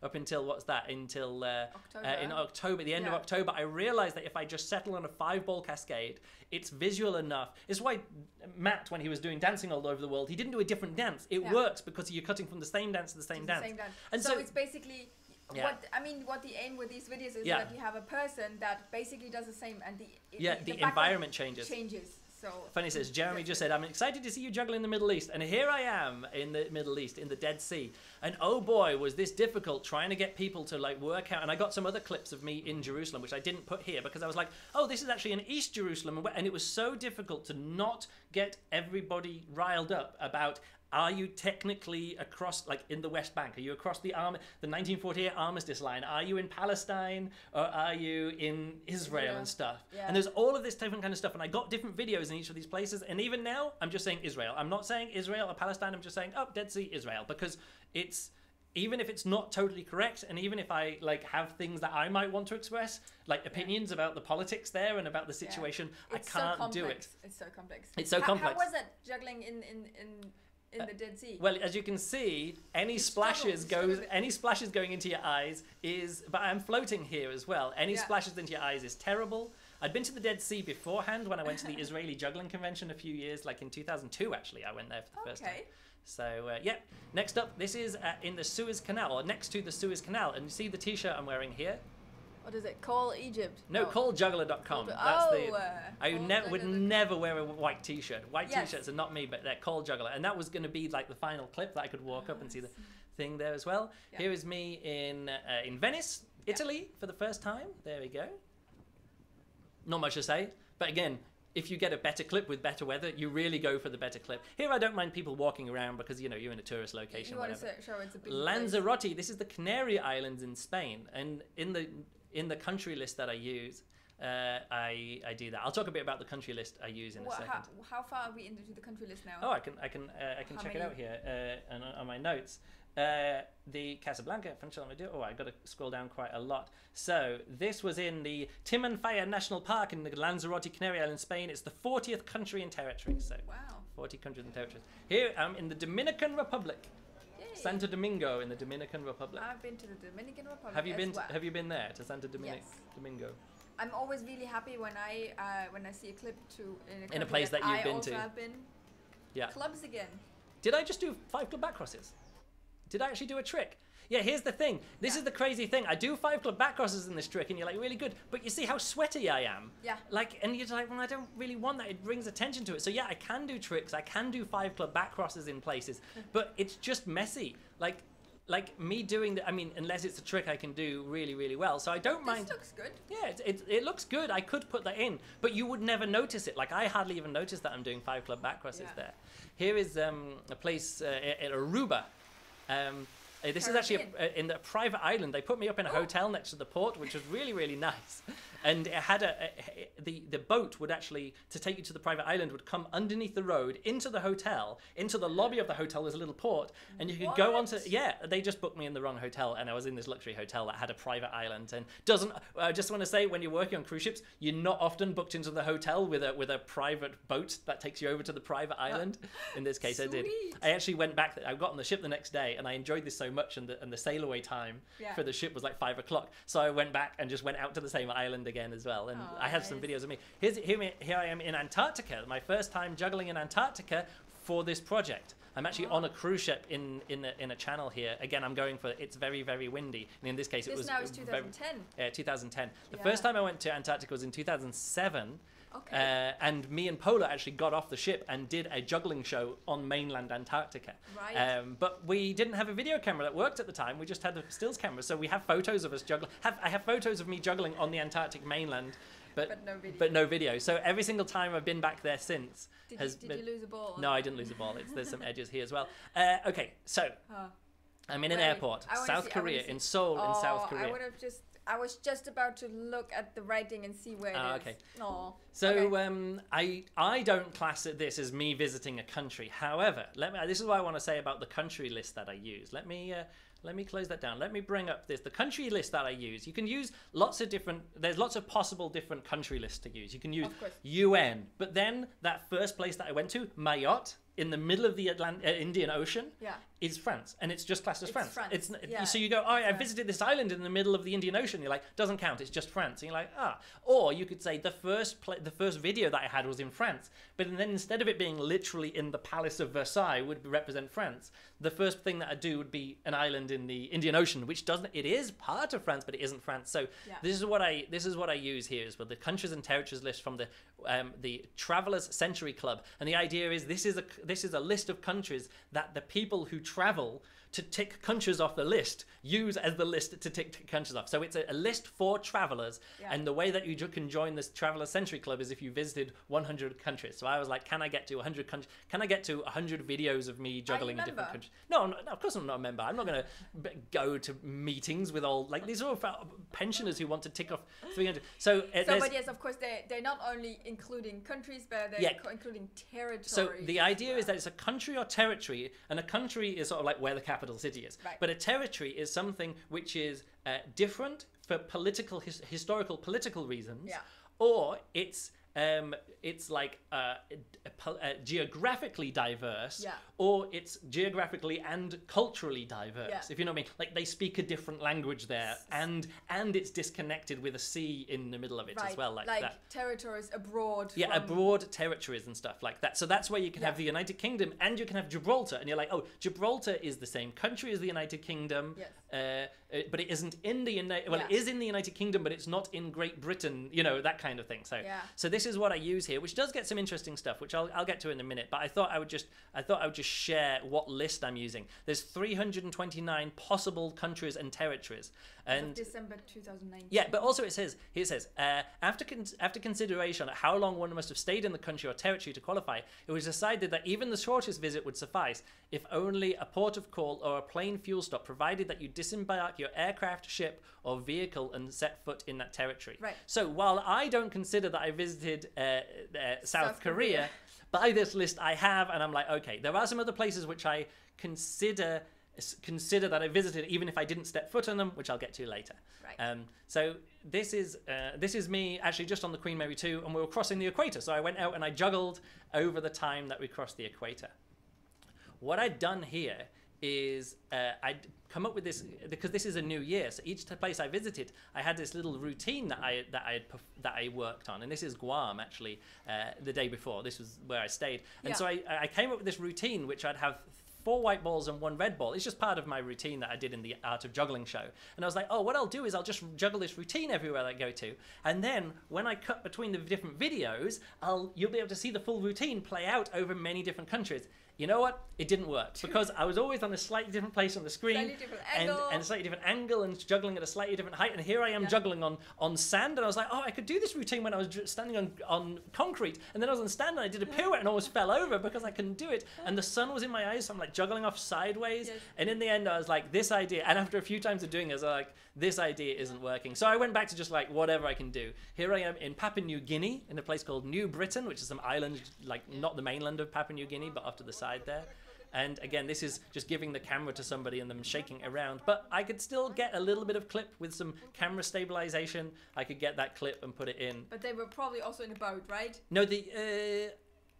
up until in October, the end of October, I realized that if I just settle on a 5-ball cascade, it's visual enough. It's why Matt, when he was doing dancing all over the world, he didn't do a different dance. It works because you're cutting from the same dance to the same dance. And so it's basically What the aim with these videos is that you have a person that basically does the same, and the environment changes. So funny says Jeremy just said, I'm excited to see you juggle in the Middle East, and here I am in the Middle East, in the Dead Sea, and oh boy, was this difficult trying to get people to like work out. And I got some other clips of me in Jerusalem, which I didn't put here because I was like, oh, this is actually in East Jerusalem, and it was so difficult to not get everybody riled up about, are you technically across, like in the West Bank? Are you across the 1948 armistice line? Are you in Palestine, or are you in Israel and stuff? Yeah. And there's all of this different kind of stuff. And I got different videos in each of these places. And even now, I'm just saying Israel. I'm not saying Israel or Palestine. I'm just saying, oh, Dead Sea, Israel. Because it's, even if it's not totally correct, and even if I like have things that I might want to express, like opinions about the politics there and about the situation, I can't do it. It's so complex. It's so complex. How was it juggling in the Dead Sea? Well, as you can see, any splashes going into your eyes is, but I'm floating here as well. Any splashes into your eyes is terrible. I'd been to the Dead Sea beforehand when I went to the Israeli Juggling Convention a few years, like in 2002 actually. I went there for the first time. So yeah, next up, this is in the Suez Canal, or next to the Suez Canal, and you see the t-shirt I'm wearing here? What is it? Call Egypt? No, calljuggler.com. I would never wear a white t-shirt. White t-shirts are not me, but they're Call Juggler. And that was going to be like the final clip that I could walk up and see the thing there as well. Yeah. Here is me in Venice, Italy for the first time. There we go. Not much to say. But again, if you get a better clip with better weather, you really go for the better clip. Here I don't mind people walking around because, you know, you're in a tourist location. You want to show it's a big Lanzarote, place. This is the Canary Islands in Spain. And in the country list that I use, I do that. I'll talk a bit about the country list I use in a second. How far are we into the country list now? Oh, I can check it out here on my notes. The Casablanca, oh, I got to scroll down quite a lot. So this was in the Timanfaya National Park in the Lanzarote, Canary Islands, Spain. It's the 40th country and territory. So wow. 40 countries and territories. Here I'm in the Dominican Republic. Santo Domingo in the Dominican Republic. I've been to the Dominican Republic. Have you been there to Santo Domingo? I'm always really happy when I see a clip in a place that you've been to. Have been. Yeah. Clubs again. Did I just do 5 club back crosses? Did I actually do a trick? Yeah, here's the thing. This is the crazy thing. I do 5 club back crosses in this trick, and you're like, really good. But you see how sweaty I am. Yeah. Like, and you're like, well, I don't really want that. It brings attention to it. So yeah, I can do tricks. I can do 5 club back crosses in places, but it's just messy. Like me doing the, I mean, unless it's a trick I can do really, really well. So I don't mind. This looks good. Yeah, it looks good. I could put that in, but you would never notice it. Like I hardly even notice that I'm doing 5 club back crosses there. Here is a place in Aruba. This is actually in a private island. They put me up in a hotel next to the port, which was really, really nice. And it had the boat would actually, to take you to the private island, would come underneath the road into the hotel, into the lobby of the hotel. There's a little port, and you could go onto. Yeah, they just booked me in the wrong hotel, and I was in this luxury hotel that had a private island. And I just want to say, when you're working on cruise ships, you're not often booked into the hotel with a private boat that takes you over to the private island. In this case, I did. I actually went back. I got on the ship the next day, and I enjoyed this so much. And the sail away time for the ship was like 5 o'clock. So I went back and just went out to the same island again as well. And I have some videos of me. Here I am in Antarctica. My first time juggling in Antarctica for this project. I'm actually on a cruise ship in a channel here. Again, I'm going for, it's very, very windy. And in this case, it was now is 2010. Yeah, 2010. The first time I went to Antarctica was in 2007. Okay. And me and Paula actually got off the ship and did a juggling show on mainland Antarctica. Right. But we didn't have a video camera that worked at the time. We just had a stills camera. So we have photos of us juggling. I have photos of me juggling on the Antarctic mainland, but no video. So every single time I've been back there since. Did you lose a ball? No, I didn't lose a ball. There's some edges here as well. Okay, so I'm in an airport, South Korea, in Seoul, in South Korea. I was just about to look at the writing and see where it is. Okay. So I don't class this as me visiting a country. However, this is what I want to say about the country list that I use. Let me close that down. Let me bring up the country list that I use. You can use lots of different. There's lots of possible different country lists to use. You can use UN, but then that first place that I went to, Mayotte. in the middle of the Indian Ocean is France, and it's just classed as France. So you go, oh, I visited this island in the middle of the Indian Ocean. You're like, doesn't count. It's just France. And you're like, ah. Or you could say the first video that I had was in France, but then instead of it being literally in the Palace of Versailles would represent France, the first thing that I'd do would be an island in the Indian Ocean, which it is part of France, but it isn't France. So this is what I use here as well. The countries and territories list from the Travelers Century Club, and the idea is this is a list of countries that the people who travel to tick countries off the list use as the list to tick countries off. So it's a list for travelers, and the way that you can join this Travelers Century Club is if you visited 100 countries. So I was like, can I get to 100 countries? Can I get to 100 videos of me juggling in different countries? No, of course I'm not a member. I'm not going to go to meetings with all, like, these are all pensioners who want to tick off 300. But yes, of course, they're not only including countries, but they're including territories. So the idea is that it's a country or territory, and a country is sort of like where the capital city is. Right. But a territory is something which is different for historical political reasons, or it's like geographically diverse, or it's geographically and culturally diverse, if you know what I mean. Like, they speak a different language there, and it's disconnected with a sea in the middle of it as well, like that. Territories abroad. Yeah, abroad territories and stuff like that. So that's where you can have the United Kingdom, and you can have Gibraltar, and you're like, oh, Gibraltar is the same country as the United Kingdom, but it isn't in the it is in the United Kingdom, but it's not in Great Britain, you know, that kind of thing. So this is what I use here, which does get some interesting stuff, which I'll get to in a minute. But I thought I would just share what list I'm using. There's 329 possible countries and territories. And December 2019. Yeah, but also it says after consideration of how long one must have stayed in the country or territory to qualify, it was decided that even the shortest visit would suffice if only a port of call or a plane fuel stop, provided that you disembark your aircraft, ship, or vehicle and set foot in that territory. Right. So while I don't consider that I visited South Korea, by this list I have, and I'm like, okay, there are some other places which I consider that I visited even if I didn't step foot on them, which I'll get to later. Right. So this is me actually just on the Queen Mary 2, and we were crossing the equator. So I went out and I juggled over the time that we crossed the equator. What I'd done here is I'd come up with this, because this is a new year, so each place I visited I had this little routine that I worked on, and this is Guam actually. The day before, this was where I stayed, and so I came up with this routine which I'd have 4 white balls and 1 red ball. It's just part of my routine that I did in the Art of Juggling show. And I was like, oh, what I'll do is I'll just juggle this routine everywhere I go to. And then when I cut between the different videos, you'll be able to see the full routine play out over many different countries. You know what? It didn't work, because I was always on a slightly different place on the screen, and a slightly different angle, and juggling at a slightly different height. And here I am juggling on sand, and I was like, oh, I could do this routine when I was standing on concrete, and then I was on stand and I did a pirouette and almost fell over because I couldn't do it, and the sun was in my eyes, so I'm like juggling off sideways. And in the end, I was like, this idea, and after a few times of doing it, I was like, this idea isn't working. So I went back to just like whatever I can do. Here I am in Papua New Guinea, in a place called New Britain, which is some island, like not the mainland of Papua New Guinea, but off to the side there. And again, this is just giving the camera to somebody and them shaking it around. But I could still get a little bit of clip with some camera stabilization. I could get that clip and put it in. But they were probably also in a boat, right? No,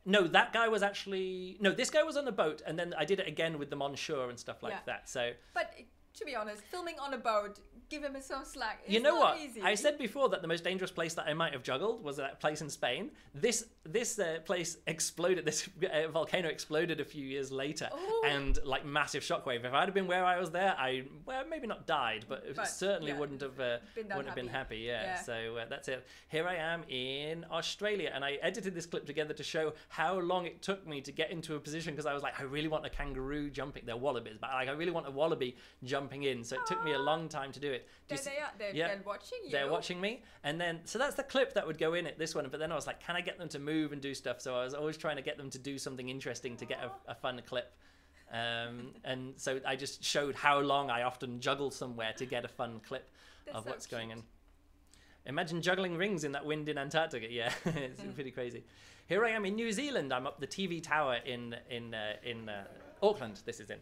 no, that guy was actually... No, this guy was on a boat, and then I did it again with them on shore and stuff like that. So, but to be honest, filming on a boat, give him some slack. It's you know not what? Easy. I said before that the most dangerous place that I might have juggled was that place in Spain. This place exploded. This volcano exploded a few years later, and like massive shockwave. If I'd have been where I was there, maybe not died, but certainly wouldn't have been happy. Yeah. So that's it. Here I am in Australia, and I edited this clip together to show how long it took me to get into a position, because I was like, I really want a kangaroo jumping. They're wallabies, but like I really want a wallaby jumping in. So it took me a long time to do it. They're watching you. They're watching me. And then, so that's the clip that would go in at this one. But then I was like, can I get them to move and do stuff? So I was always trying to get them to do something interesting to get a fun clip. And so I just showed how long I often juggle somewhere to get a fun clip of what's going on. Imagine juggling rings in that wind in Antarctica. Yeah, it's pretty crazy. Here I am in New Zealand. I'm up the TV tower in Auckland. This is in.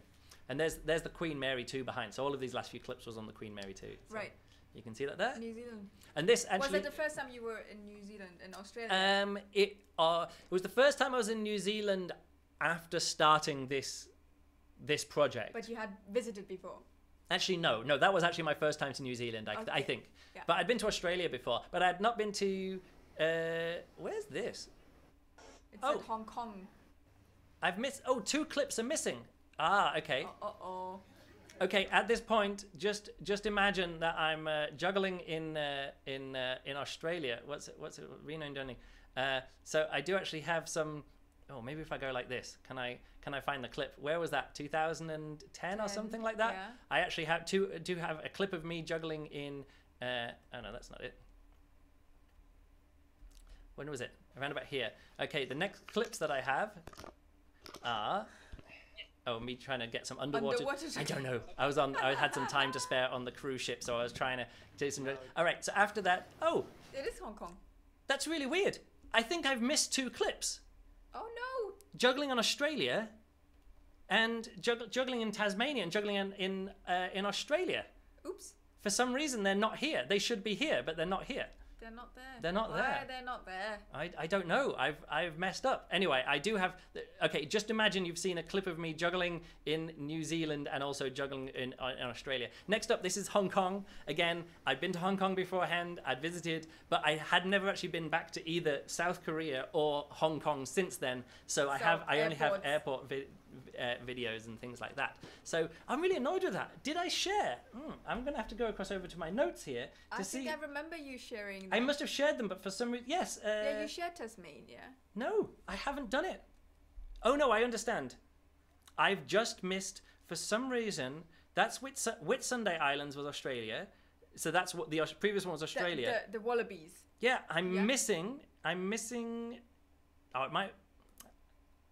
And there's the Queen Mary 2 behind. So all of these last few clips was on the Queen Mary 2. So right. You can see that there. New Zealand. And this actually... Was it the first time you were in New Zealand, in Australia? It was the first time I was in New Zealand after starting this project. But you had visited before. Actually, no, that was actually my first time to New Zealand, I think. Yeah. But I'd been to Australia before, but I had not been to, where's this? It's at Hong Kong. I've missed, 2 clips are missing. Ah, okay. Uh-oh. Okay, at this point, just imagine that I'm juggling in Australia. What's it? Reno and Dunning. So I do actually have some, maybe if I go like this, can I find the clip? Where was that? 2010 or something like that? Yeah. I actually do have a clip of me juggling in, oh no, that's not it. When was it? Around about here. Okay, the next clips that I have are, me trying to get some underwater. I don't know. I had some time to spare on the cruise ship, so I was trying to do some. All right, so after that, it is Hong Kong. That's really weird. I think I've missed 2 clips. Oh no. Juggling on Australia, and juggling in Tasmania, and juggling in Australia. Oops. For some reason, they're not here. They should be here, but they're not here. They're not there. They're not there. Why they're not there? I don't know. I've messed up. Anyway, I do have. Okay, just imagine you've seen a clip of me juggling in New Zealand and also juggling in Australia. Next up, this is Hong Kong. Again, I'd been to Hong Kong beforehand. I'd visited, but I had never actually been back to either South Korea or Hong Kong since then. So I only have airport videos and things like that. So I'm really annoyed with that. Did I share? I'm gonna have to go across over to my notes here to see. I think I remember you sharing them. I must have shared them, but for some reason, yes. Yeah, you shared Tasmania. No, I haven't done it. Oh no, I understand. I've just missed, for some reason, that's Whitsunday Islands was Australia. So that's what the previous one was Australia. The Wallabies. Yeah, I'm missing. Oh, it might.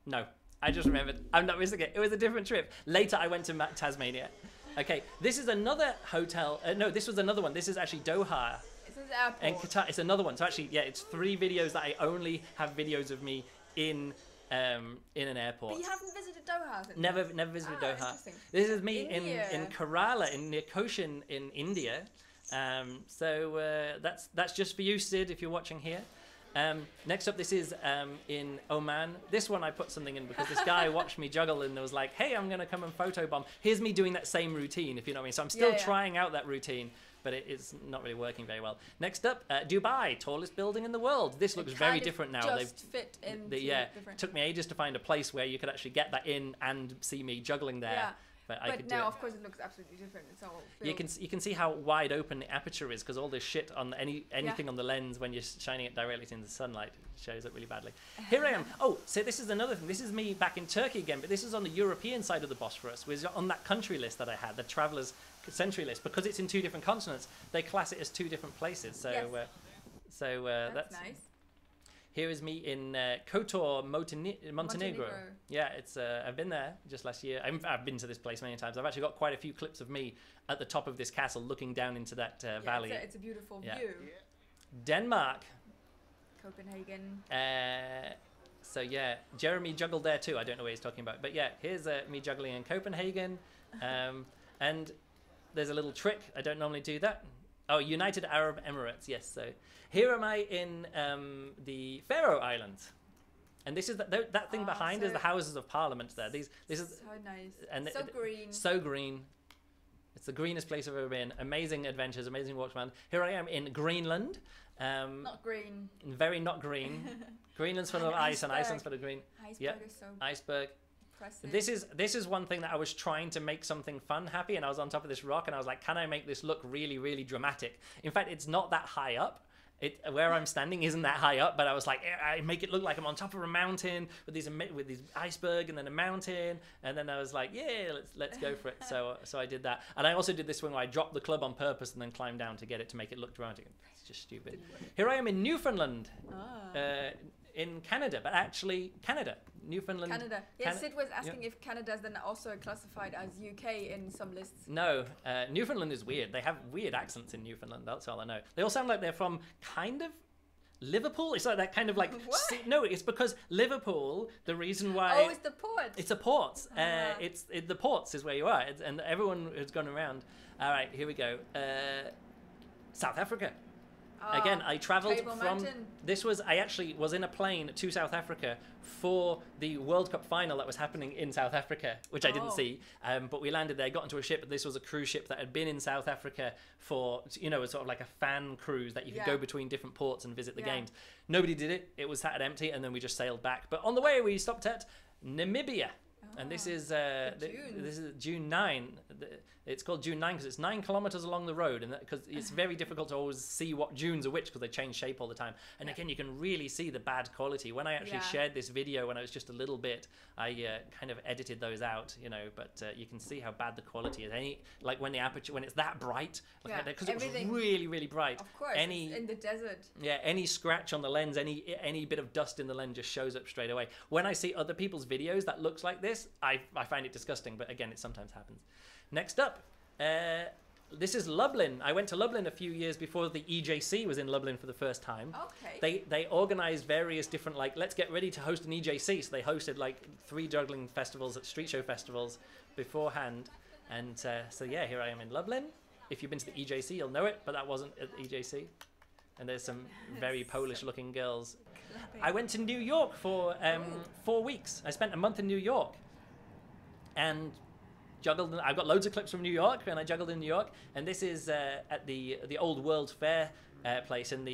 No. I just remembered. I'm not missing it. It was a different trip. Later, I went to Tasmania. Okay, this is another hotel. No, this was another one. This is actually Doha. This is airport. And Qatar. It's another one. So actually, yeah, it's 3 videos that I only have videos of me in an airport. But you haven't visited Doha? Never visited Doha. This is me in Kerala, near Cochin in India. So that's just for you, Sid, if you're watching here. Next up, this is in Oman. This one I put something in because this guy watched me juggle and was like, hey, I'm going to come and photobomb. Here's me doing that same routine, if you know what I mean. So I'm still trying out that routine, but it's not really working very well. Next up, Dubai, tallest building in the world. This looks very different now. Just fit in. It took me ages to find a place where you could actually get that in and see me juggling there. Yeah. But now, of course, it looks absolutely different. It's all built. You can see how wide open the aperture is because all this shit on anything on the lens when you're shining it directly into the sunlight shows up really badly. Here I am. Oh, so this is another thing. This is me back in Turkey again, but this is on the European side of the Bosphorus. Was on that country list that I had, the travelers' century list, because it's in 2 different continents. They class it as 2 different places. So, that's nice. Here is me in Kotor, Montenegro. Yeah, it's I've been there just last year. I've been to this place many times. I've actually got quite a few clips of me at the top of this castle looking down into that valley. It's a beautiful view. Denmark. Copenhagen. So yeah, Jeremy juggled there too. I don't know what he's talking about. But yeah, here's me juggling in Copenhagen. And there's a little trick. I don't normally do that. Oh, United Arab Emirates. Yes, so... Here am I in the Faroe Islands, and this is that thing behind is the Houses of Parliament there. This is so nice, and so green. So green. It's the greenest place I've ever been. Amazing adventures, amazing walks around. Here I am in Greenland. Not green. Very not green. Greenland's full of ice, and Iceland's full of green. Iceberg is so iceberg. Impressive. This is one thing that I was trying to make something fun happy, and I was on top of this rock, and I was like, can I make this look really, really dramatic? In fact, it's not that high up. Where I'm standing isn't that high up, but I was like, I make it look like I'm on top of a mountain with these iceberg and then a mountain, and then I was like, yeah, let's go for it. So I did that, and I also did this one where I dropped the club on purpose and then climbed down to get it to make it look dramatic. It's just stupid. Here I am in Newfoundland, in Canada, but actually Newfoundland. Canada. Yes, Sid was asking if Canada's then also classified as UK in some lists. No, Newfoundland is weird. They have weird accents in Newfoundland. That's all I know. They all sound like they're from kind of Liverpool. It's like that kind of like. No, it's because Liverpool. The reason why. Oh, it's the port. It's a port. The ports is where you are, and everyone has gone around. All right, here we go. South Africa. Again, I travelled from... I actually was in a plane to South Africa for the World Cup final that was happening in South Africa, which I didn't see. But we landed there, got into a ship. This was a cruise ship that had been in South Africa for, you know, sort of like a fan cruise that you could go between different ports and visit the games. Nobody did it. It was sat empty, and then we just sailed back. But on the way, we stopped at Namibia. And this is June 9. It's called June 9 because it's 9 kilometers along the road, and because it's very difficult to always see what dunes are which because they change shape all the time. And again, you can really see the bad quality. When I actually shared this video when I was just a little bit, I kind of edited those out, you know. But you can see how bad the quality is. Like when the aperture, when it's that bright, because it was really, really bright. Of course, it's in the desert. Yeah, any scratch on the lens, any bit of dust in the lens just shows up straight away. When I see other people's videos that looks like this, I find it disgusting, but again, it sometimes happens. Next up, this is Lublin. I went to Lublin a few years before the EJC was in Lublin for the first time. Okay. They organized various different, like, let's get ready to host an EJC. So they hosted like 3 juggling festivals at street show festivals beforehand. And so yeah, here I am in Lublin. If you've been to the EJC, you'll know it, but that wasn't at the EJC. And there's some very Polish-looking girls. I went to New York for 4 weeks. I spent a month in New York. And juggled. I've got loads of clips from New York, and I juggled in New York. And this is at the Old World Fair place, and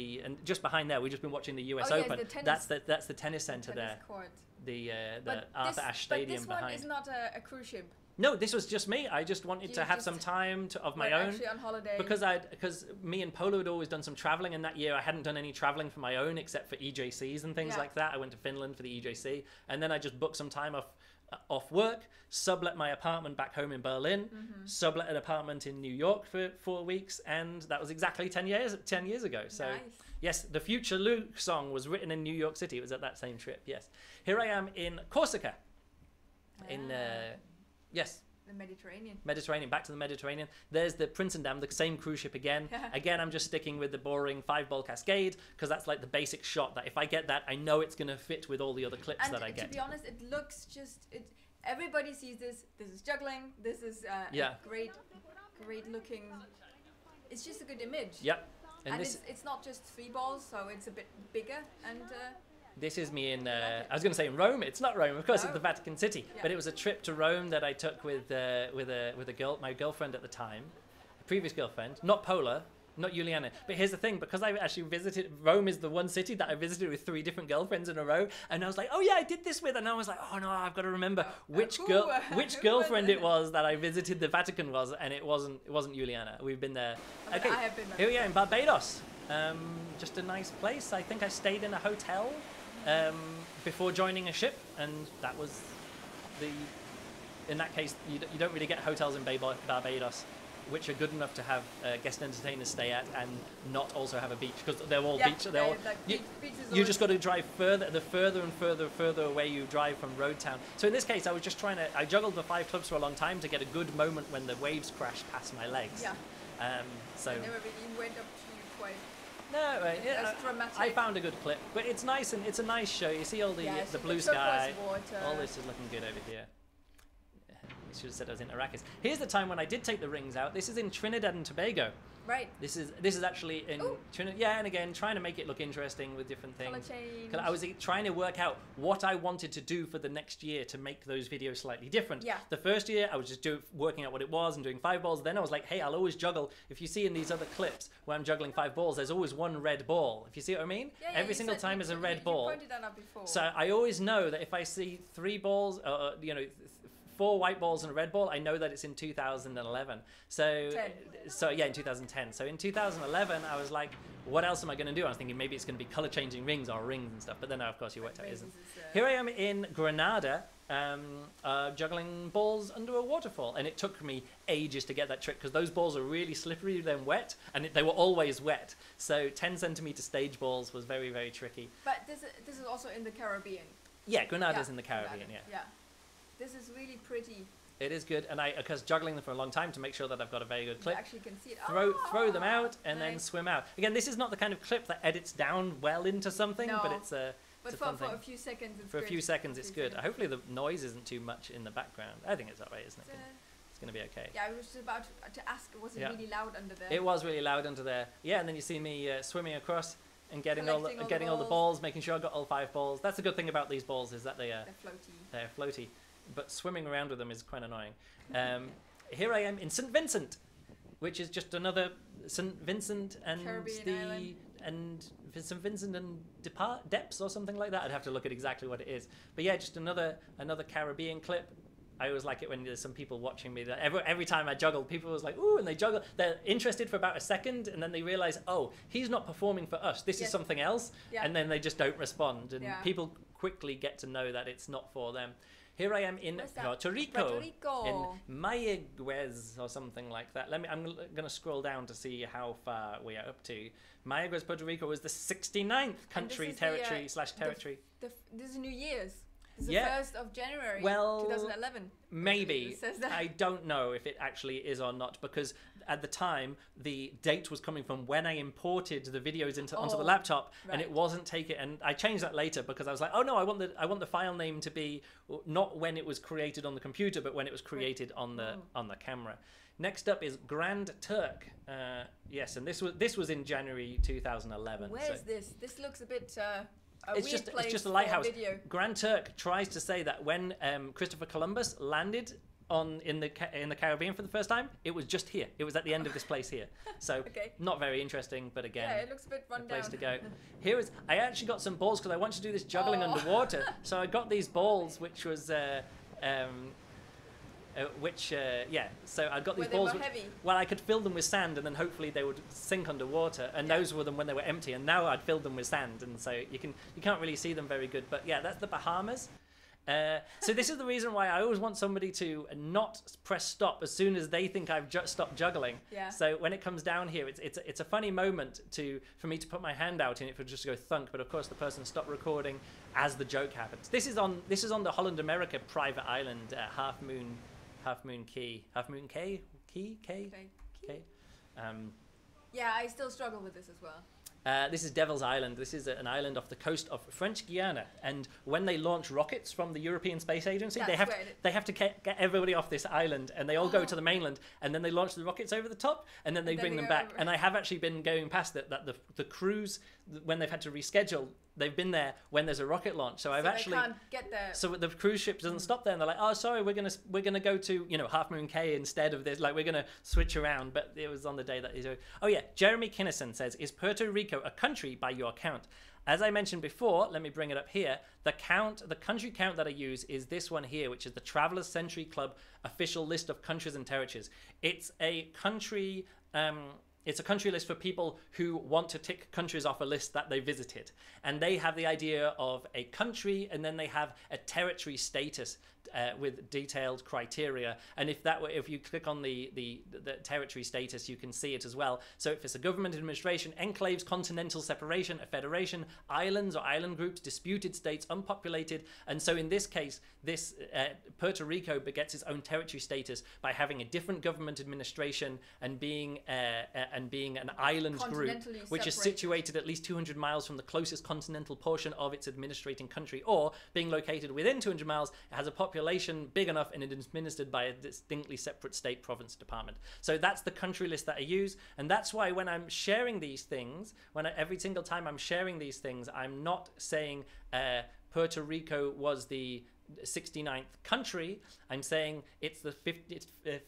just behind there, we've just been watching the US Open. That's the tennis center there. Court. The Arthur Ashe Stadium behind. But this one is not a cruise ship. No, this was just me. I just wanted to have some time of my own. Actually on holiday. Because me and Polo had always done some traveling, and that year I hadn't done any traveling for my own except for EJCs and things like that. I went to Finland for the EJC, and then I just booked some time off work, sublet my apartment back home in Berlin, sublet an apartment in New York for 4 weeks, and that was exactly 10 years ago. So yes, the Future Luke song was written in New York City. It was at that same trip. Yes, here I am in Corsica, yes. The Mediterranean. Mediterranean, back to the Mediterranean. There's the Prinsendam, the same cruise ship again. Again, I'm just sticking with the boring 5-ball cascade because that's like the basic shot that if I get that, I know it's going to fit with all the other clips that I get. And to be honest, it looks everybody sees this. This is juggling. This is a great looking. It's just a good image. Yep. And it's not just 3 balls, so it's a bit bigger and. This is me in, I was going to say in Rome. It's not Rome, of course, it's the Vatican City. Yeah. But it was a trip to Rome that I took with my girlfriend at the time, a previous girlfriend, not Paula, not Juliana. But here's the thing, because I actually visited, Rome is the one city that I visited with 3 different girlfriends in a row. And I was like, oh yeah, I did this with, and I was like, oh no, I've got to remember which girlfriend it was that I visited the Vatican was, and it wasn't Juliana. We've been there. Okay, I have been there. Here we are in Barbados. Just a nice place. I think I stayed in a hotel before joining a ship, and that was in that case you don't really get hotels in Barbados which are good enough to have guest entertainers stay at and not also have a beach, because they're all beach. You just got to drive further and further away you drive from road town. So in this case, I was just I juggled the 5 clubs for a long time to get a good moment when the waves crash past my legs. Yeah. So. I never really went up to you quite. No, I found a good clip, but it's nice, and it's a nice show. You see all the blue sky. All this is looking good over here. I should have said I was in Arrakis. Here's the time when I did take the rings out. This is in Trinidad and Tobago. Right. This is actually in Trinidad. Yeah, and again, trying to make it look interesting with different things. Color change. I was trying to work out what I wanted to do for the next year to make those videos slightly different. Yeah. The first year, I was just working out what it was and doing 5 balls. Then I was like, hey, I'll always juggle. If you see in these other clips where I'm juggling 5 balls, there's always one red ball. If you see what I mean? Yeah, Every single time is a red ball. You pointed that out before. So I always know that if I see 3 balls, 4 white balls and a red ball, I know that it's in 2011. So yeah, in 2010. So in 2011, I was like, what else am I going to do? I was thinking maybe it's going to be color changing rings or rings and stuff. But then, of course, you worked out it isn't. Here I am in Granada, juggling balls under a waterfall. And it took me ages to get that trick because those balls are really slippery, then wet, and they were always wet. So 10 centimeter stage balls was very, very tricky. But this is also in the Caribbean. Yeah, Granada's in the Caribbean, yeah. This is really pretty. It is good, and because juggling them for a long time to make sure that I've got a very good clip. You actually can see it. Throw them out and then swim out. Again, this is not the kind of clip that edits down well into something, but it's a. But for a few seconds, it's good. For a few seconds, it's good. Hopefully, the noise isn't too much in the background. I think it's alright, isn't it? going to be okay. Yeah, I was just about to ask, was it really loud under there? It was really loud under there. Yeah, and then you see me swimming across and getting all the balls, making sure I got all 5 balls. That's the good thing about these balls, is that they're floaty. They're floaty, but swimming around with them is quite annoying. Here I am in St. Vincent, which is just another St. Vincent and St. Vincent and Depps or something like that. I'd have to look at exactly what it is. But yeah, just another Caribbean clip. I always like it when there's some people watching me. That every time I juggle, people was like, ooh, and they juggle. They're interested for about a second, and then they realize, oh, he's not performing for us. This is something else. Yeah. And then they just don't respond. And people quickly get to know that it's not for them. Here I am in Puerto Rico, in Mayotte or something like that. I'm going to scroll down to see how far we are up to. Mayotte, Puerto Rico was the 69th country, territory. This is New Year's. It's the 1st of January, 2011. Maybe. I don't know if it actually is or not, because at the time, the date was coming from when I imported the videos onto the laptop, and it wasn't taken. And I changed that later because I was like, oh no, I want the file name to be not when it was created on the computer, but when it was created on the camera. Next up is Grand Turk. Yes, and this was in January 2011. Where's this? This looks a bit... It's just a lighthouse. Grand Turk tries to say that when Christopher Columbus landed in the Caribbean for the first time, it was just here. It was at the end of this place here. So not very interesting, but again, it looks a bit run down. Place to go. I actually got some balls because I wanted to do this juggling underwater. So I got these balls, which was so I got these balls. Heavy? Well, I could fill them with sand, and then hopefully they would sink underwater. And those were them when they were empty. And now I'd filled them with sand, and so you can't really see them very good. But yeah, that's the Bahamas. So this is the reason why I always want somebody to not press stop as soon as they think I've stopped juggling. Yeah. So when it comes down here, it's a funny moment for me to put my hand out and it would just go thunk. But of course, the person stopped recording as the joke happens. This is on the Holland America private island, Half Moon Key. Yeah, I still struggle with this as well. This is Devil's Island. This is an island off the coast of French Guiana. And when they launch rockets from the European Space Agency, they have to get everybody off this island, and they all go to the mainland, and then they launch the rockets over the top, and then they bring them back. And I have actually been going past that the crews, when they've had to reschedule, they've been there when there's a rocket launch. So I've actually they can't get there. So the cruise ship doesn't stop there, and they're like, oh, sorry, we're gonna go to Half Moon Cay instead of this. Like, we're gonna switch around. But it was on the day that he's. Oh yeah, Jeremy Kinnison says, is Puerto Rico a country by your count? As I mentioned before, let me bring it up here. The country count that I use is this one here, which is the Travelers Century Club official list of countries and territories. It's a country. It's a country list for people who want to tick countries off a list that they visited. And they have the idea of a country, and then they have a territory status with detailed criteria. And if you click on the territory status, you can see it as well. So if it's a government administration, enclaves, continental separation, a federation, islands or island groups, disputed states, unpopulated. And so in this case, this Puerto Rico gets its own territory status by having a different government administration and being an island group, which is situated at least 200 miles from the closest continental portion of its administrating country, or being located within 200 miles, it has a population big enough and it is administered by a distinctly separate state, province, department. So that's the country list that I use, and that's why when I'm sharing these things, every single time I'm sharing these things, I'm not saying Puerto Rico was the 69th country. I'm saying it's the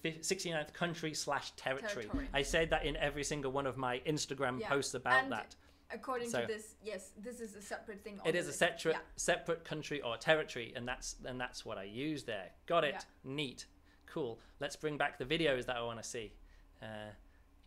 69th country / territory. I said that in every single one of my Instagram posts about that. According to this, yes, this is a separate thing. It is a separate country or territory, and that's what I use there. Got it? Yeah. Neat. Cool. Let's bring back the videos that I want to see.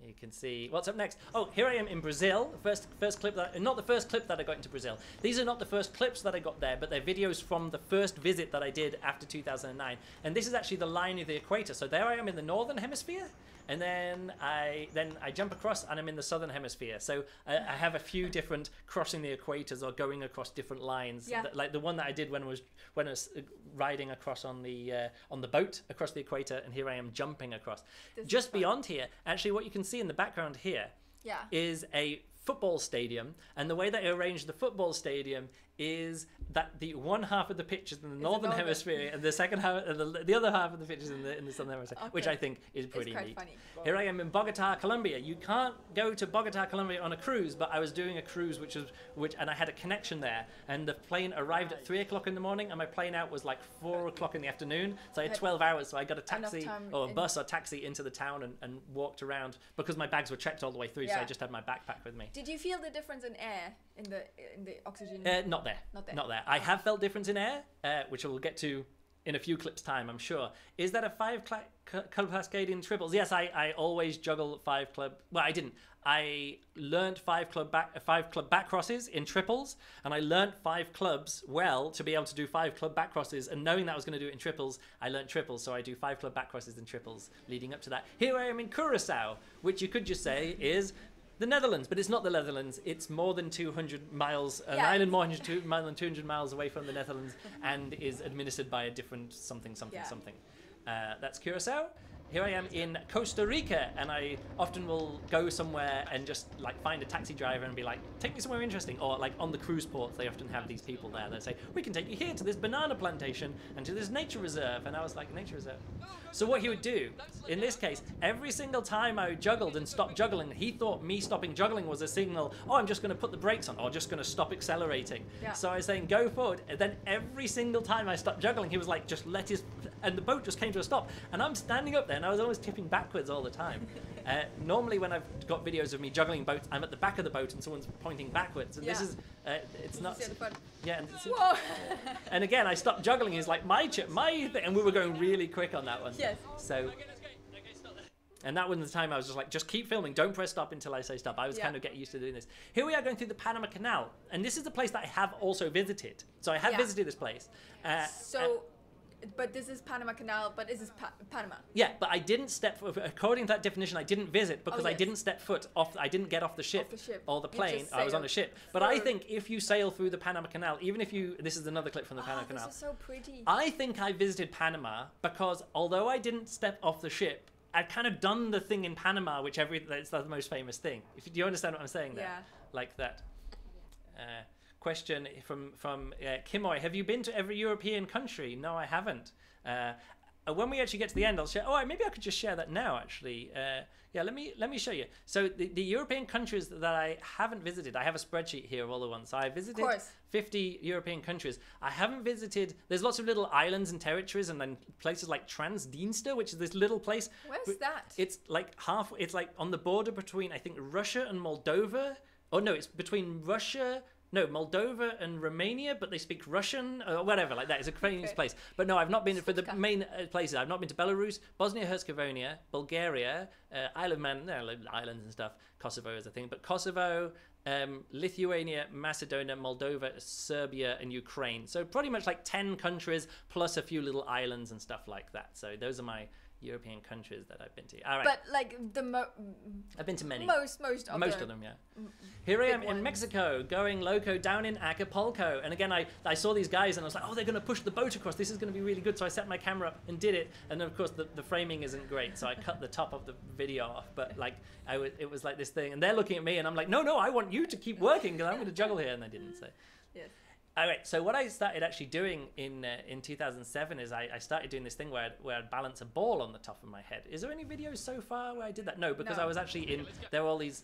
You can see what's up next. Oh, here I am in Brazil. First clip not the first clip that I got into Brazil. These are not the first clips that I got there, but they're videos from the first visit that I did after 2009. And this is actually the line of the equator. So there I am in the northern hemisphere, and then I jump across and I'm in the southern hemisphere. So I have a few different crossing the equators or going across different lines. Yeah. Like the one that I did when I was riding across on the boat across the equator, and here I am jumping across. Just beyond here, actually, what you can see in the background here is a football stadium, and the way that I arranged the football stadium is that the one half of the pictures in the northern hemisphere and the second half, the other half of the pictures in the southern hemisphere, which I think is pretty neat. Funny. Here I am in Bogota, Colombia. You can't go to Bogota, Colombia on a cruise, but I was doing a cruise and I had a connection there, and the plane arrived at 3 o'clock in the morning, and my plane out was like 4 o'clock in the afternoon. So I had 12 hours. So I got a taxi or a bus or taxi into the town and walked around because my bags were checked all the way through. So I just had my backpack with me. Did you feel the difference in air in the oxygen? Not there. Not there. I have felt difference in air, which we'll get to in a few clips time, I'm sure. Is that a 5 club cascading triples? Yes, I always juggle 5 club. Well, I didn't. I learned 5 club back crosses in triples, and I learned 5 clubs well to be able to do 5 club back crosses. And knowing that I was going to do it in triples, I learned triples. So I do 5 club back crosses in triples leading up to that. Here I am in Curaçao, which you could just say is the Netherlands, but it's not the Netherlands. It's more than 200 miles, an island more than 200 miles away from the Netherlands, and is administered by a different something. That's Curaçao. Here I am in Costa Rica, and I often will go somewhere and just like find a taxi driver and be like, take me somewhere interesting. Or like on the cruise ports, they often have these people there that say, we can take you here to this banana plantation and to this nature reserve. And I was like, nature reserve? So what he would do, in this case, every single time I juggled and stopped juggling, he thought me stopping juggling was a signal, oh, I'm just going to put the brakes on, or just going to stop accelerating. Yeah. So I was saying, go forward. And then every single time I stopped juggling, he was like, just let his... And the boat just came to a stop. And I'm standing up there, and I was always tipping backwards all the time. Normally when I've got videos of me juggling boats, I'm at the back of the boat and someone's pointing backwards. And this is, it's not... Yeah. And, and again, I stopped juggling. He's like, my thing. And we were going really quick on that one. Yes. So... And that was the time I was just like, just keep filming. Don't press stop until I say stop. I was kind of getting used to doing this. Here we are going through the Panama Canal. And this is the place that I have also visited. So I have visited this place. But this is Panama Canal, but this is Panama. Yeah, but I didn't step, according to that definition, I didn't visit because I didn't step foot off, I didn't get off the ship or the plane. I was on the ship. But I think if you sail through the Panama Canal, even if you, this is another clip from the Panama Canal. This is so pretty. I think I visited Panama because although I didn't step off the ship, I'd kind of done the thing in Panama, which it's the most famous thing. Do you understand what I'm saying there? Yeah. Like that. Question from Kimoy. Have you been to every European country? No, I haven't. When we actually get to the end, I'll share. Oh, maybe I could just share that now, actually. Yeah, let me show you. So the European countries that I haven't visited, I have a spreadsheet here of all the ones. So I visited 50 European countries. I haven't visited. There's lots of little islands and territories, and then places like Transdniester, which is this little place. Where's that? It's like It's like on the border between, I think, Russia and Moldova. Oh no, it's between Russia. No, Moldova and Romania, but they speak Russian or whatever like that. It's a famous place. But no, I've not been for the main places. I've not been to Belarus, Bosnia-Herzegovina, Bulgaria, Isle of Man, islands and stuff. Kosovo is a thing, but Kosovo, Lithuania, Macedonia, Moldova, Serbia, and Ukraine. So pretty much like 10 countries plus a few little islands and stuff like that. So those are my European countries that I've been to. All right. But like I've been to many. Most of them, yeah. Here I am in Mexico, going loco down in Acapulco. And again, I saw these guys and I was like, oh, they're going to push the boat across. This is going to be really good. So I set my camera up and did it. And then, of course, the framing isn't great. So I cut the top of the video off. But like, it was like this thing. And they're looking at me and I'm like, no, I want you to keep working because I'm going to juggle here. And they didn't. So. Yes. All right, so what I started actually doing in 2007 is I started doing this thing where I'd balance a ball on the top of my head. Is there any videos so far where I did that? No, because I was actually there were all these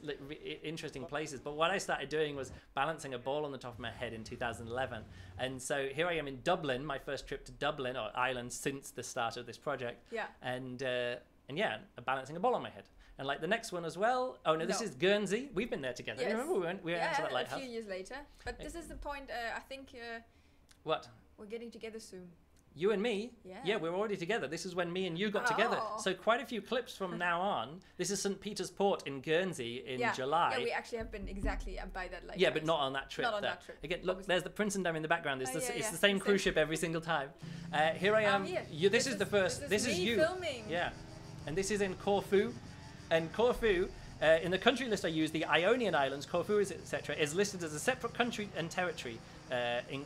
interesting places. But what I started doing was balancing a ball on the top of my head in 2011. And so here I am in Dublin, my first trip to Dublin, or Ireland, since the start of this project. Yeah. And yeah, balancing a ball on my head. And like the next one as well. Oh no, this is Guernsey. We've been there together. Yes. Remember we went to that lighthouse? A few years later. But this is the point. I think. What? We're getting together soon. You and me? Yeah, we're already together. This is when me and you got together. So quite a few clips from now on. This is St. Peter's Port in Guernsey in July. Yeah, we actually have been exactly by that lighthouse. Yeah, but not on that trip. Not on that trip. Again, look, there's the Princendam in the background. It's the same cruise ship every single time. Here I am. This is the first. This is you. Filming. Yeah, and this is in Corfu. And Corfu, in the country list I use, the Ionian Islands, Corfu, etc., is listed as a separate country and territory.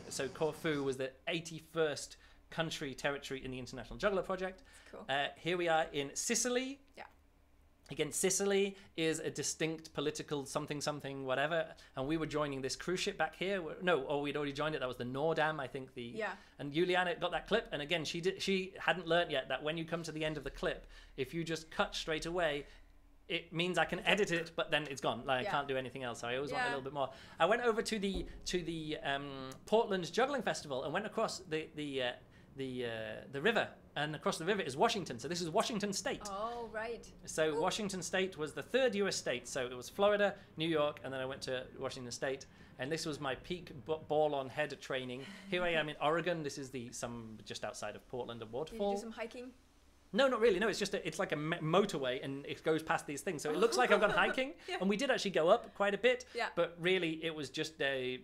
So Corfu was the 81st country territory in the International Juggler project. Cool. Here we are in Sicily. Yeah. Again, Sicily is a distinct political something whatever, and we were joining this cruise ship back here. We'd already joined it. That was the Nordam, I think. And Juliana got that clip, and again, she hadn't learnt yet that when you come to the end of the clip, if you just cut straight away, it means I can edit it, but then it's gone. Like I can't do anything else. So I always want a little bit more. I went over to the Portland Juggling Festival and went across the river, and across the river is Washington. So this is Washington State. Oh, right. So Ooh. Washington State was the third US state. So it was Florida, New York, and then I went to Washington State. And this was my peak ball on head training. Here I am in Oregon. This is just outside of Portland, a waterfall. Did you do some hiking? No, not really. No, it's just it's like a motorway, and it goes past these things. So it looks like I've gone hiking, and we did actually go up quite a bit. Yeah. But really, it was just a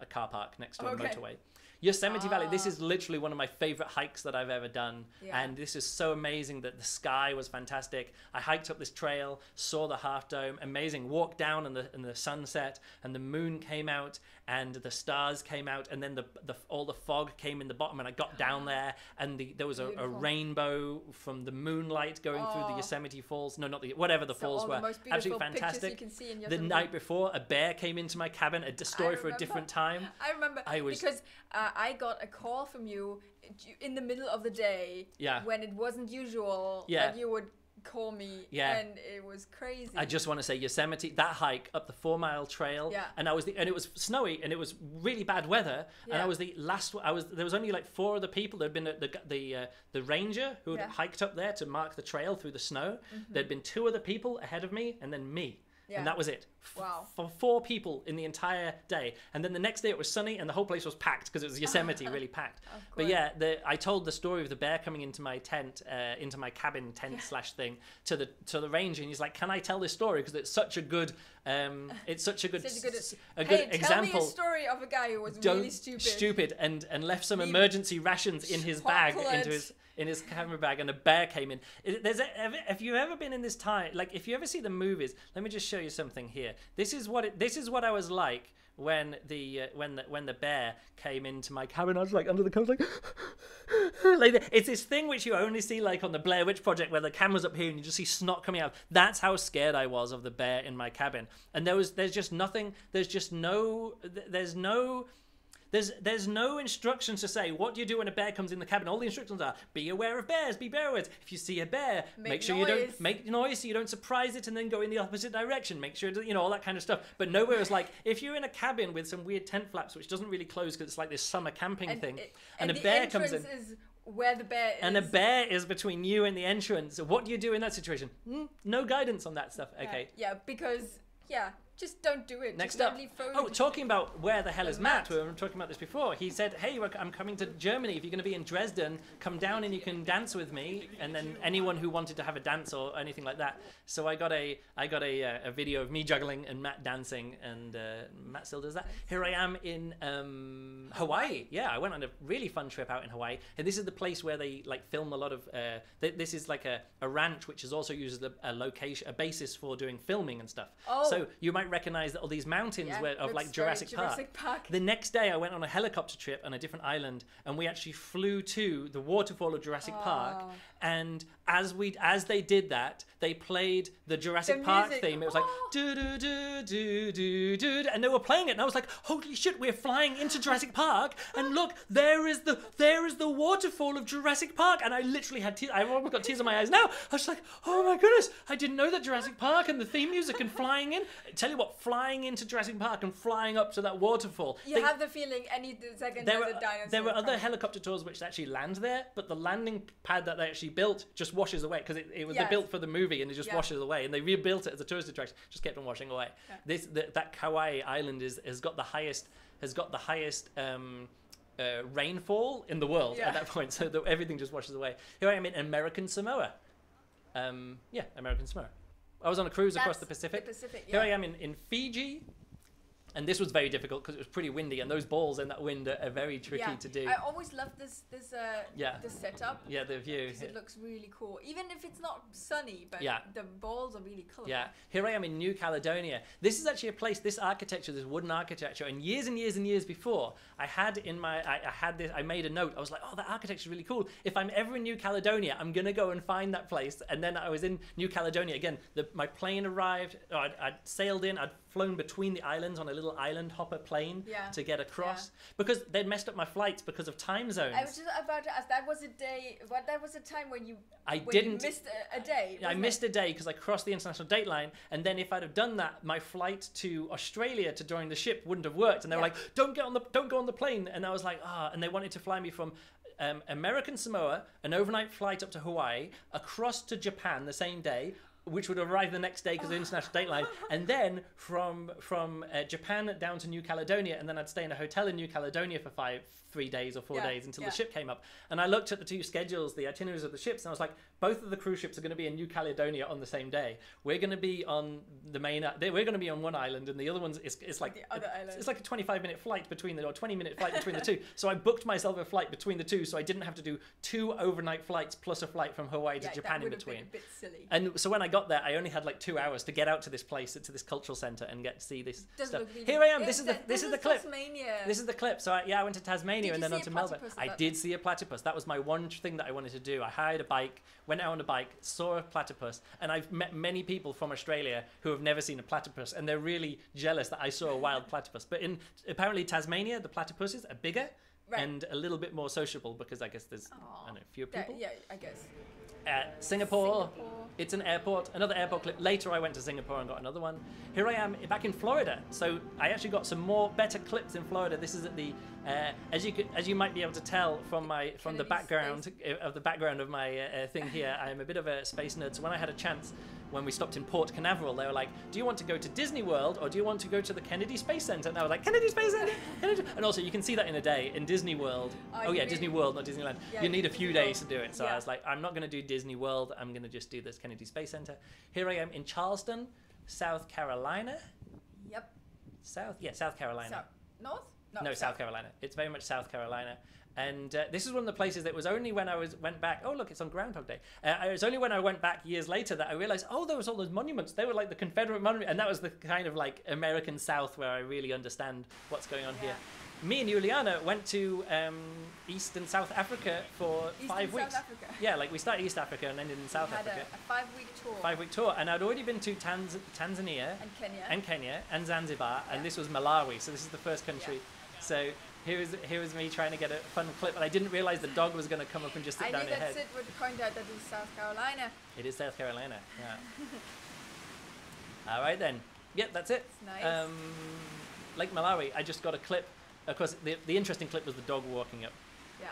car park next to a motorway. Yosemite Valley, this is literally one of my favorite hikes that I've ever done. Yeah. And this is so amazing that the sky was fantastic. I hiked up this trail, saw the Half Dome, amazing. Walked down in the sunset, and the moon came out, and the stars came out, and then all the fog came in the bottom, and I got down there, and there was a rainbow from the moonlight going through the Yosemite Falls. No, not whatever the falls were. The absolutely fantastic. You can see in the night before, a bear came into my cabin. A story for a different time. I remember because I got a call from you in the middle of the day when it wasn't usual that you would call me, and it was crazy. I just want to say Yosemite, that hike up the 4-mile trail, and it was snowy, and it was really bad weather, and I was the last. There was only like 4 other people. There'd been the ranger who had hiked up there to mark the trail through the snow. There'd been 2 other people ahead of me, and then me. Yeah. And that was it. Wow. For 4 people in the entire day. And then the next day it was sunny and the whole place was packed because it was Yosemite, really packed. But yeah, I told the story of the bear coming into my tent, into my cabin tent / thing to the ranger, and he's like, "Can I tell this story? Because it's such a good, example. Tell me a story of a guy who was really stupid and left some emergency rations in his bag in his camera bag, and a bear came in. Have you ever been in this time? Like, if you ever see the movies, let me just show you something here. This is what I was like when the bear came into my cabin. I was like under the covers, like it's this thing which you only see like on the Blair Witch Project, where the camera's up here and you just see snot coming out. That's how scared I was of the bear in my cabin. And there's no instructions to say what do you do when a bear comes in the cabin. All the instructions are be aware of bears, be bear aware. If you see a bear, make sure you don't make noise so you don't surprise it and then go in the opposite direction. Make sure all that kind of stuff. But nowhere is like, if you're in a cabin with some weird tent flaps which doesn't really close because it's like this summer camping thing, and a bear comes in. Is where the bear is. And a bear is between you and the entrance. What do you do in that situation? No guidance on that stuff. Okay. Yeah, because just don't do it. Next up. Talking about where the hell is Matt? We were talking about this before. He said, "Hey, I'm coming to Germany. If you're going to be in Dresden, come down and you can dance with me." And then anyone who wanted to have a dance or anything like that. So I got a video of me juggling and Matt dancing, and Matt still does that. Here I am in Hawaii. Yeah, I went on a really fun trip out in Hawaii, and this is the place where they like film a lot of. This is like a ranch which is also used as a basis for doing filming and stuff. Oh. So you might recognize that all these mountains of like Jurassic Park. The next day I went on a helicopter trip on a different island, and we actually flew to the waterfall of Jurassic Park, and as they did that, they played the Jurassic Park theme. It was like do do do do do do, and they were playing it, and I was like, holy shit, we're flying into Jurassic Park, and look, there is the waterfall of Jurassic Park, and I literally had tears. I've almost got tears in my eyes now. I was like, oh my goodness, I didn't know that Jurassic Park and the theme music and flying in. Tell you what, flying into Jurassic Park and flying up to that waterfall. You have the feeling any second there's a dinosaur. There were other helicopter tours which actually land there, but the landing pad that they actually built just washes away because it was built for the movie, and it just washes away, and they rebuilt it as a tourist attraction. Just kept on washing away. That Kauai island has got the highest rainfall in the world at that point, so everything just washes away. Here I am in American Samoa. American Samoa. I was on a cruise across the Pacific. Here I am in Fiji. And this was very difficult because it was pretty windy, and those balls in that wind are very tricky to do. I always love this setup. Yeah, the view. Because it looks really cool, even if it's not sunny. But the balls are really colorful. Yeah, here I am in New Caledonia. This is actually a place. This architecture, this wooden architecture, and years and years and years before, I made a note. I was like, oh, that architecture is really cool. If I'm ever in New Caledonia, I'm gonna go and find that place. And then I was in New Caledonia again. My plane arrived. I'd sailed in. I'd flown between the islands on a little island hopper plane to get across because they'd messed up my flights because of time zones. I was just about to ask. That was a day. That was a time when you missed a day. I missed a day because I crossed the international date line, and then if I'd have done that, my flight to Australia to join the ship wouldn't have worked. And they were like, don't go on the plane. And I was like, and they wanted to fly me from American Samoa, an overnight flight up to Hawaii, across to Japan the same day, which would arrive the next day because of the international date line, and then from Japan down to New Caledonia, and then I'd stay in a hotel in New Caledonia for 3 days or 4 days until the ship came up. And I looked at the two schedules, the itineraries of the ships, and I was like, both of the cruise ships are going to be in New Caledonia on the same day. We're going to be on the main. We're going to be on one island, and the other one's it's like the other island. It's like a 25-minute flight between or 20-minute flight between the two. So I booked myself a flight between the two, so I didn't have to do 2 overnight flights plus a flight from Hawaii to Japan in between. Been a bit silly. And so when I got there, I only had like 2 hours to get out to this place, to this cultural center, and get to see this stuff. Here I am. This is the clip. Tasmania. This is the clip. So I went to Tasmania and then on to Melbourne. I did see a platypus. That was my one thing that I wanted to do. I hired a bike, went out on a bike, saw a platypus, and I've met many people from Australia who have never seen a platypus, and they're really jealous that I saw a wild platypus. But apparently Tasmania, the platypuses are bigger and a little bit more sociable because I guess there's fewer people. Yeah, I guess. Singapore, it's an airport, another airport clip. Later I went to Singapore and got another one. Here I am back in Florida. So I actually got some better clips in Florida. This is at the, as you might be able to tell from the background of my thing here, I am a bit of a space nerd. So when I had a chance, when we stopped in Port Canaveral, they were like, do you want to go to Disney World or do you want to go to the Kennedy Space Center? And I was like, Kennedy Space Center? And also you can see that in a day in Disney World. Disney World, not Disneyland. You need a few days to do it. So I was like, I'm not going to do Disney World. I'm going to just do this Kennedy Space Center. Here I am in Charleston, South Carolina. Yep. South Carolina. North? No, South Carolina. It's very much South Carolina. And this is one of the places that was only when I went back. Oh, look, it's on Groundhog Day. It was only when I went back years later that I realized, there was all those monuments. They were like the Confederate monument. And that was the kind of like American South where I really understand what's going on here. Me and Juliana went to East and South Africa for 5 weeks. South Africa. Yeah, like we started East Africa and ended in South Africa. A 5-week tour. 5-week tour. And I'd already been to Tanzania. And Kenya. And Zanzibar. And this was Malawi. So this is the first country. Yeah. So here was me trying to get a fun clip, and I didn't realize the dog was going to come up and just sit down your head. I knew that Sid would point out that it's South Carolina. It is South Carolina, yeah. All right then. Yep, that's it. It's nice. Lake Malawi, I just got a clip. Of course, the interesting clip was the dog walking up. Yeah.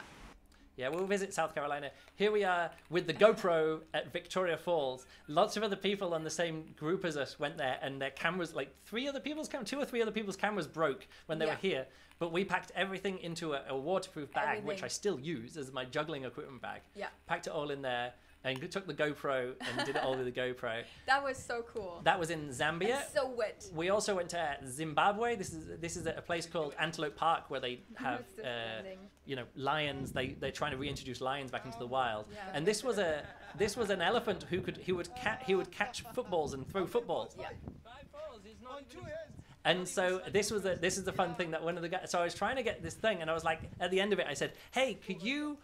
Yeah, we'll visit South Carolina. Here we are with the GoPro at Victoria Falls. Lots of other people on the same group as us went there, and their cameras, like 2 or 3 other people's cameras broke when they were here. But we packed everything into a waterproof bag, which I still use as my juggling equipment bag. Yeah. Packed it all in there and took the GoPro and did it all with the GoPro. That was so cool. That was in Zambia. It's so wet. We also went to Zimbabwe. This is a place called Antelope Park where they have lions. They're trying to reintroduce lions back into the wild. Yeah. And this was an elephant who would catch footballs and throw footballs. Yeah. And so this is the fun thing that one of the guys. So I was trying to get this thing, and I was like, at the end of it, I said, "Hey, could you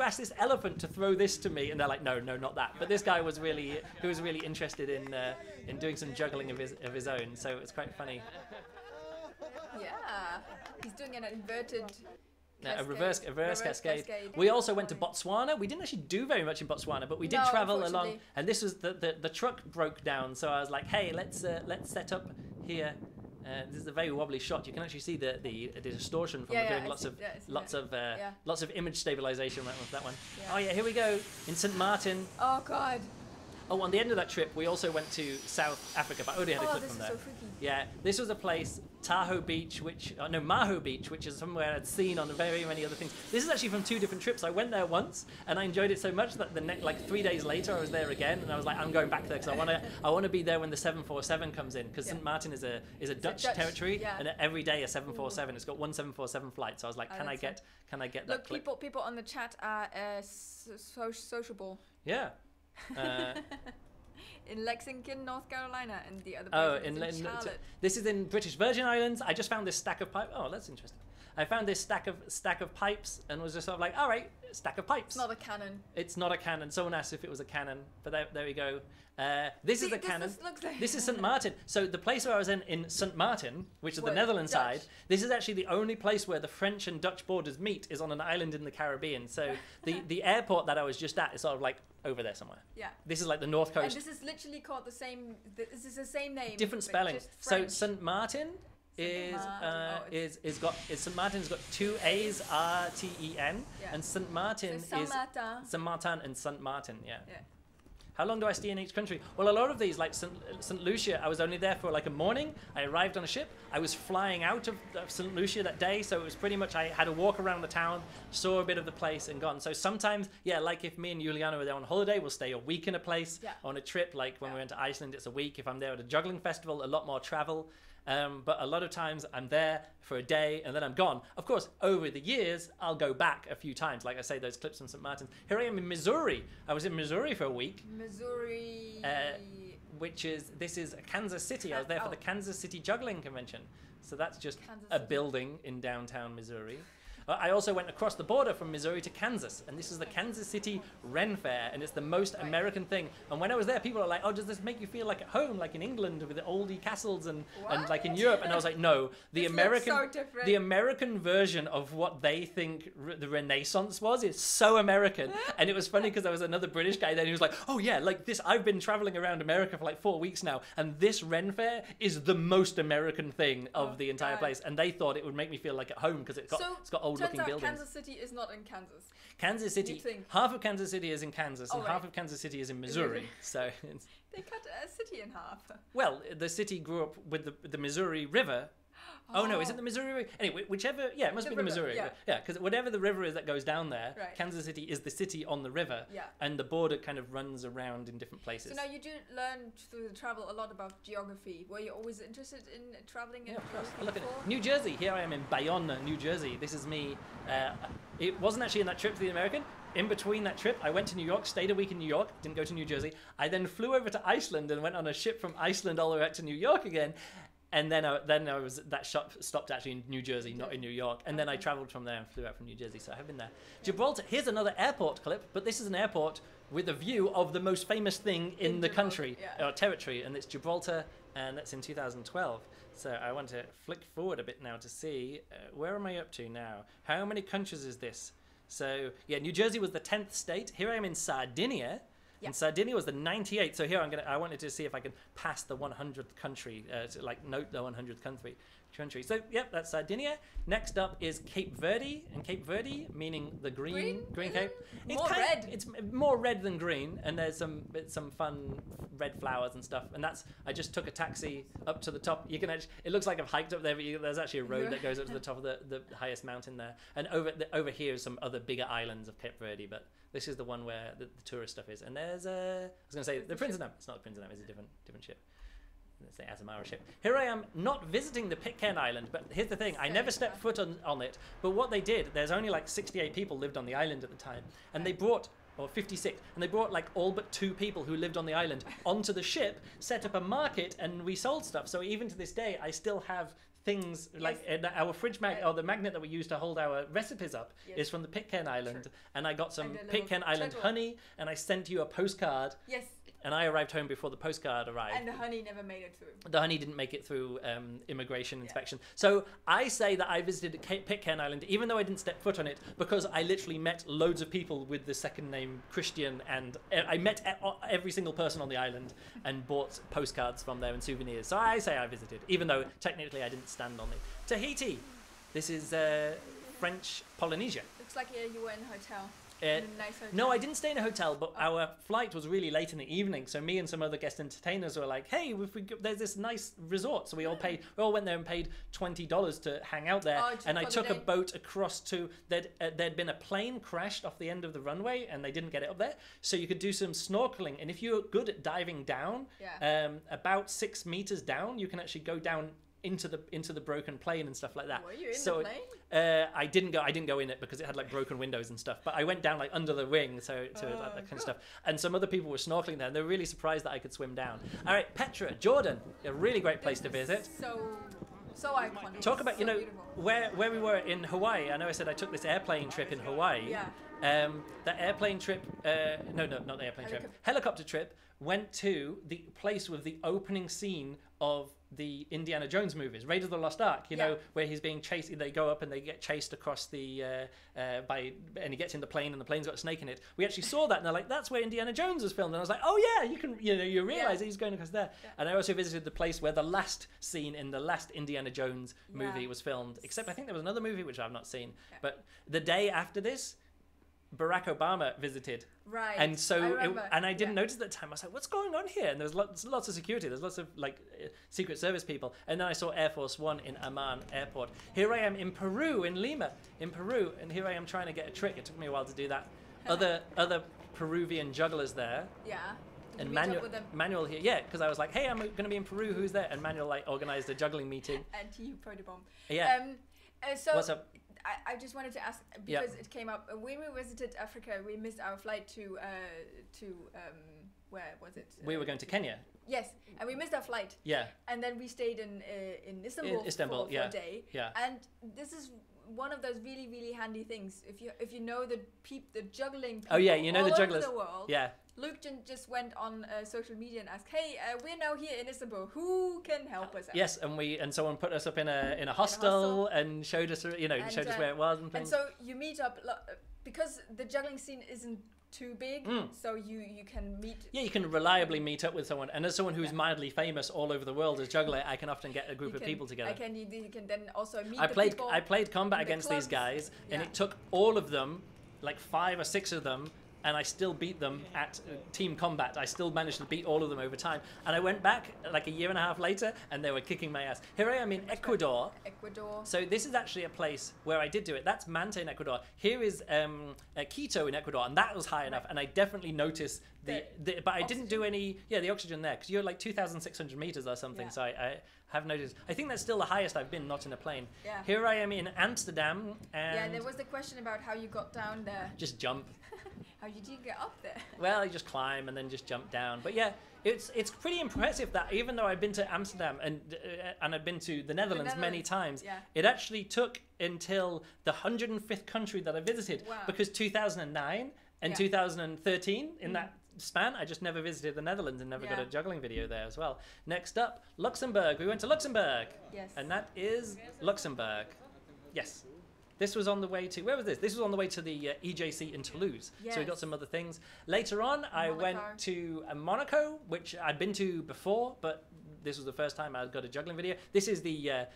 ask this elephant to throw this to me?" And they're like, "No, not that." But this guy was really interested in doing some juggling of his own. So it's quite funny. Yeah, he's doing an inverted. A reverse cascade. We also went to Botswana. We didn't actually do very much in Botswana, but we did travel along. And this was the truck broke down, so I was like, "Hey, let's set up here." This is a very wobbly shot. You can actually see the distortion from doing lots of image stabilization with that one. Yeah. Oh yeah, here we go in St. Martin. Oh God. on the end of that trip, we also went to South Africa, but I already had a clip from there. This is so freaky. Yeah, this was a place, Maho Beach, which is somewhere I'd seen on very many other things. This is actually from 2 different trips. I went there once, and I enjoyed it so much that like 3 days later, I was there again, and I was like, I'm going back there because I want to be there when the 747 comes in, because St. Martin is a Dutch territory, and every day a 747. It's got 1 747 flight, so I was like, can I get that? Look, clip? people on the chat are sociable. Yeah. In Lexington, North Carolina, and the other place in Charlotte. This is in British Virgin Islands. I just found this stack of pipes. Oh, that's interesting. I found this stack of pipes and was just sort of like, all right, stack of pipes. It's not a cannon. It's not a cannon. Someone asked if it was a cannon, but there we go. This is a cannon. This is St. Martin. So the place where I was in St. Martin, which is the Netherlands side, this is actually the only place where the French and Dutch borders meet, is on an island in the Caribbean. So the airport that I was just at is sort of like over there somewhere. Yeah. This is like the north coast. And this is literally called the same. This is the same name. Different spelling. So St. Martin St. Martin's got 2 A's, R-T-E-N, and St. Martin is St. Martin and St. Martin. Yeah. How long do I stay in each country? Well, a lot of these, like St. Lucia, I was only there for like a morning. I arrived on a ship. I was flying out of St. Lucia that day, so it was pretty much I had to walk around the town, saw a bit of the place, and gone. So sometimes, like if me and Juliana were there on holiday, we'll stay a week in a place. On a trip, like when we went to Iceland, it's a week. If I'm there at a juggling festival, a lot more travel. But a lot of times I'm there for a day and then I'm gone. Of course, over the years, I'll go back a few times. Like I say, those clips from St. Martin's. Here I am in Missouri. I was in Missouri for a week. Missouri. This is Kansas City. I was there for the Kansas City Juggling Convention. So that's just a building in downtown Missouri. I also went across the border from Missouri to Kansas, and this is the Kansas City Ren Fair, and it's the most American thing. And when I was there, people are like, oh, does this make you feel like at home, like in England with the oldie castles and like in Europe? And I was like, no, the American version of what they think the Renaissance was is so American. And it was funny because there was another British guy there who was like, oh yeah, like this, I've been traveling around America for like 4 weeks now, and this Ren Fair is the most American thing of the entire place. And they thought it would make me feel like at home because it's got old looking buildings. Kansas City is not in Kansas. Kansas City, half of Kansas City is in Kansas, and half of Kansas City is in Missouri. So they cut a city in half. Well, the city grew up with the Missouri River. Oh no, is it the Missouri River? Anyway, whichever, it must be the Missouri River. Yeah, because whatever the river is that goes down there, Kansas City is the city on the river, and the border kind of runs around in different places. So now you do learn through the travel a lot about geography. Were you always interested in traveling? Yeah, of course. Look at it. New Jersey. Here I am in Bayonne, New Jersey. This is me. It wasn't actually in that trip to the American. In between that trip, I went to New York, stayed a week in New York, didn't go to New Jersey. I then flew over to Iceland and went on a ship from Iceland all the way back to New York again. And then that shop stopped actually in New Jersey, not in New York. And then I traveled from there and flew out from New Jersey. So I have been there. Gibraltar, here's another airport clip, but this is an airport with a view of the most famous thing in the country, or territory, and it's Gibraltar, and that's in 2012. So I want to flick forward a bit now to see, where am I up to now? How many countries is this? So yeah, New Jersey was the 10th state. Here I am in Sardinia. And Sardinia was the 98th. So here I wanted to see if I can pass the 100th country, to like note the 100th country. So that's Sardinia. Next up is Cape Verde, and Cape Verde meaning the green Cape. It's red. It's more red than green, and there's some fun red flowers and stuff. And I just took a taxi up to the top. You can it looks like I've hiked up there, but there's actually a road that goes up to the top of the highest mountain there. And over here is some other bigger islands of Cape Verde, but this is the one where the tourist stuff is. And there's I was going to say the Prince of Nam. It's not the Prince of Nam. It's a different ship. Let's say Azamara ship. Here I am not visiting the Pitcairn Island, but here's the thing. I never stepped foot on it. But what they did, there's only like 68 people lived on the island at the time. And they brought, or 56, and they brought like all but 2 people who lived on the island onto the ship, set up a market, and we sold stuff. So even to this day, I still have things like our fridge magnet, or the magnet that we use to hold our recipes up is from the Pitcairn Island. And I got some Pitcairn Island honey, and I sent you a postcard. Yes. And I arrived home before the postcard arrived. And the honey never made it through. The honey didn't make it through immigration inspection. So I say that I visited Pitcairn Island, even though I didn't step foot on it, because I literally met loads of people with the second name Christian, and I met every single person on the island and bought postcards from there and souvenirs. So I say I visited, even though technically I didn't stand on it. Tahiti. This is French Polynesia. Looks like you were in a hotel. nice hotel? No, I didn't stay in a hotel, but our flight was really late in the evening. So me and some other guest entertainers were like, "Hey, there's this nice resort." So we all went there and paid $20 to hang out there. And I took a boat across to there'd been a plane crashed off the end of the runway, and they didn't get it up there. So you could do some snorkeling, and if you're good at diving down, about 6 meters down, you can actually go down into the broken plane and stuff like that. Were you in the plane? I didn't go in it because it had like broken windows and stuff, but I went down like under the wing, so like that kind of stuff. And some other people were snorkeling there, and they were really surprised that I could swim down. All right, Petra, Jordan, a really great place to visit. So iconic. Talk about beautiful. where we were in Hawaii. I know I said I took this airplane trip in Hawaii. Yeah. That airplane trip, not the airplane trip, helicopter trip, went to the place with the opening scene of the Indiana Jones movies, Raiders of the Lost Ark, you know, where he's being chased, they go up and they get chased across the, and he gets in the plane and the plane's got a snake in it. We actually saw that and they're like, that's where Indiana Jones was filmed. And I was like, oh yeah, you realize that he's going across there. Yeah. And I also visited the place where the last scene in the last Indiana Jones movie was filmed, except I think there was another movie which I've not seen. Yeah. But the day after this, Barack Obama visited, right? And so, I didn't notice at the time. I was like, "What's going on here?" And there's lots of security. There's lots of like Secret Service people. And then I saw Air Force One in Amman Airport. Here I am in Peru, in Lima, and here I am trying to get a trick. It took me a while to do that. Other Peruvian jugglers there. Yeah. And Manuel here, because I was like, "Hey, I'm going to be in Peru. Who's there?" And Manuel like organized a juggling meeting. And you put a bomb. Yeah. So what's up? I just wanted to ask, because it came up when we visited Africa, we missed our flight to where was it? We were going to Kenya. Yes, and we missed our flight. Yeah. And then we stayed in Istanbul for a day. Yeah. And this is one of those really, really handy things. If you know the juggling people the jugglers. Over the world. Yeah. Luke just went on social media and asked, "Hey, we're now here in Istanbul. Who can help us out?" Yes, and someone put us up in a hostel and showed us, showed us where it was and things. And so you meet up because the juggling scene isn't too big, so you can meet. Yeah, you can reliably meet up with someone, and as someone who's mildly famous all over the world as juggler, I can often get a group of people together. You can then also meet. I played combat against these guys, and it took all of them, like 5 or 6 of them. And I still beat them at team combat. I still managed to beat all of them over time. And I went back like a year and a half later, and they were kicking my ass. Here I am in Ecuador. So this is actually a place where I did do it. That's Manta in Ecuador. Here is Quito in Ecuador, and that was high enough. And I definitely noticed but I didn't do any, the oxygen there, because you're like 2,600 meters or something. So I have noticed. I think that's still the highest I've been, not in a plane. Yeah. Here I am in Amsterdam. And there was the question about how you got down there. Just jump. How did you get up there? Well, you just climb and then just jump down. But yeah, it's pretty impressive that even though I've been to Amsterdam and I've been to the Netherlands many times, it actually took until the 105th country that I visited, because 2009 and 2013 in that span, I just never visited the Netherlands and never got a juggling video there as well. Next up, Luxembourg. We went to Luxembourg. Yes. And that is Luxembourg. Yes. This was on the way to, where was this? This was on the way to the EJC in Toulouse. Yes. So we got some other things. Later on, I went to Monaco, which I'd been to before, but this was the first time I got a juggling video. This is the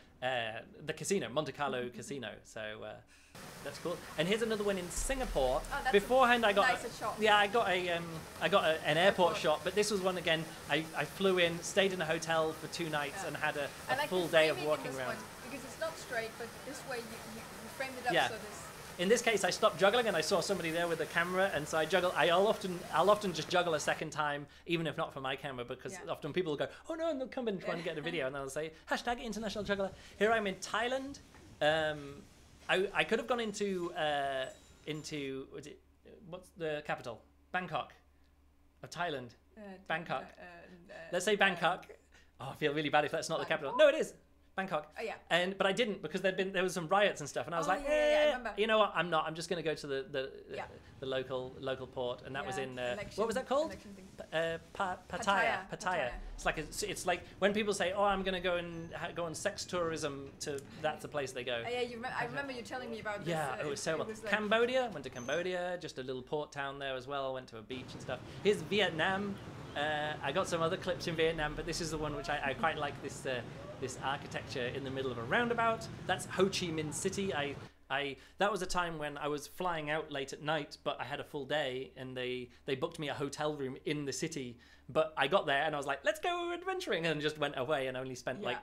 casino, Monte Carlo Casino. So that's cool. And here's another one in Singapore. Oh, beforehand, I got an airport shot, but this was one again. I flew in, stayed in a hotel for 2 nights, and had a full day of walking around. Because it's not straight, but this way you framed it up so this. In this case, I stopped juggling and I saw somebody there with a camera, and so I juggle. I'll often just juggle a second time, even if not for my camera, because often people will go, "Oh no," and they'll come in trying to get a video, and I'll say #international juggler. Here I'm in Thailand. I could have gone into what's the capital? Bangkok of Thailand. Bangkok. Let's say Bangkok. I feel really bad if that's not the capital. No, it is. Bangkok. Oh yeah. But I didn't, because there was some riots and stuff, and I was like, I remember. You know what? I'm not. I'm just going to go to the local port, and that was in what was that called? Pattaya. It's like when people say, "Oh, I'm going to go on sex tourism," that's the place they go. I remember you telling me about this. Yeah, it was so well. Cambodia. Went to Cambodia, just a little port town there as well. Went to a beach and stuff. Here's Vietnam. I got some other clips in Vietnam, but this is the one which I quite like. This architecture in the middle of a roundabout. That's Ho Chi Minh City. that was a time when I was flying out late at night, but I had a full day, and they booked me a hotel room in the city. But I got there and I was like, let's go adventuring, and just went away and only spent like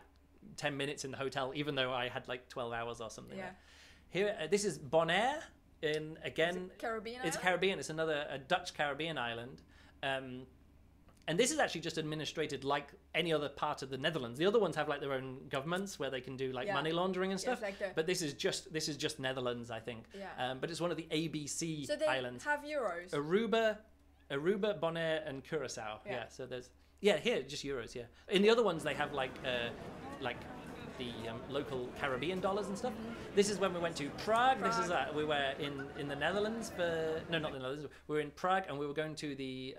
10 minutes in the hotel, even though I had like 12 hours or something. Yeah. Here, this is Bonaire in, again, Caribbean. It's Caribbean. It's a Dutch Caribbean island. And this is actually just administrated like any other part of the Netherlands. The other ones have like their own governments where they can do like money laundering and stuff. But this is just Netherlands, I think. Yeah. But it's one of the ABC so they islands. Have euros. Aruba, Bonaire, and Curacao. Yeah. So there's here just euros. Yeah. In the other ones they have like the local Caribbean dollars and stuff. Mm-hmm. This is when we went to Prague. This is we were in the Netherlands not the Netherlands. We were in Prague, and we were going to the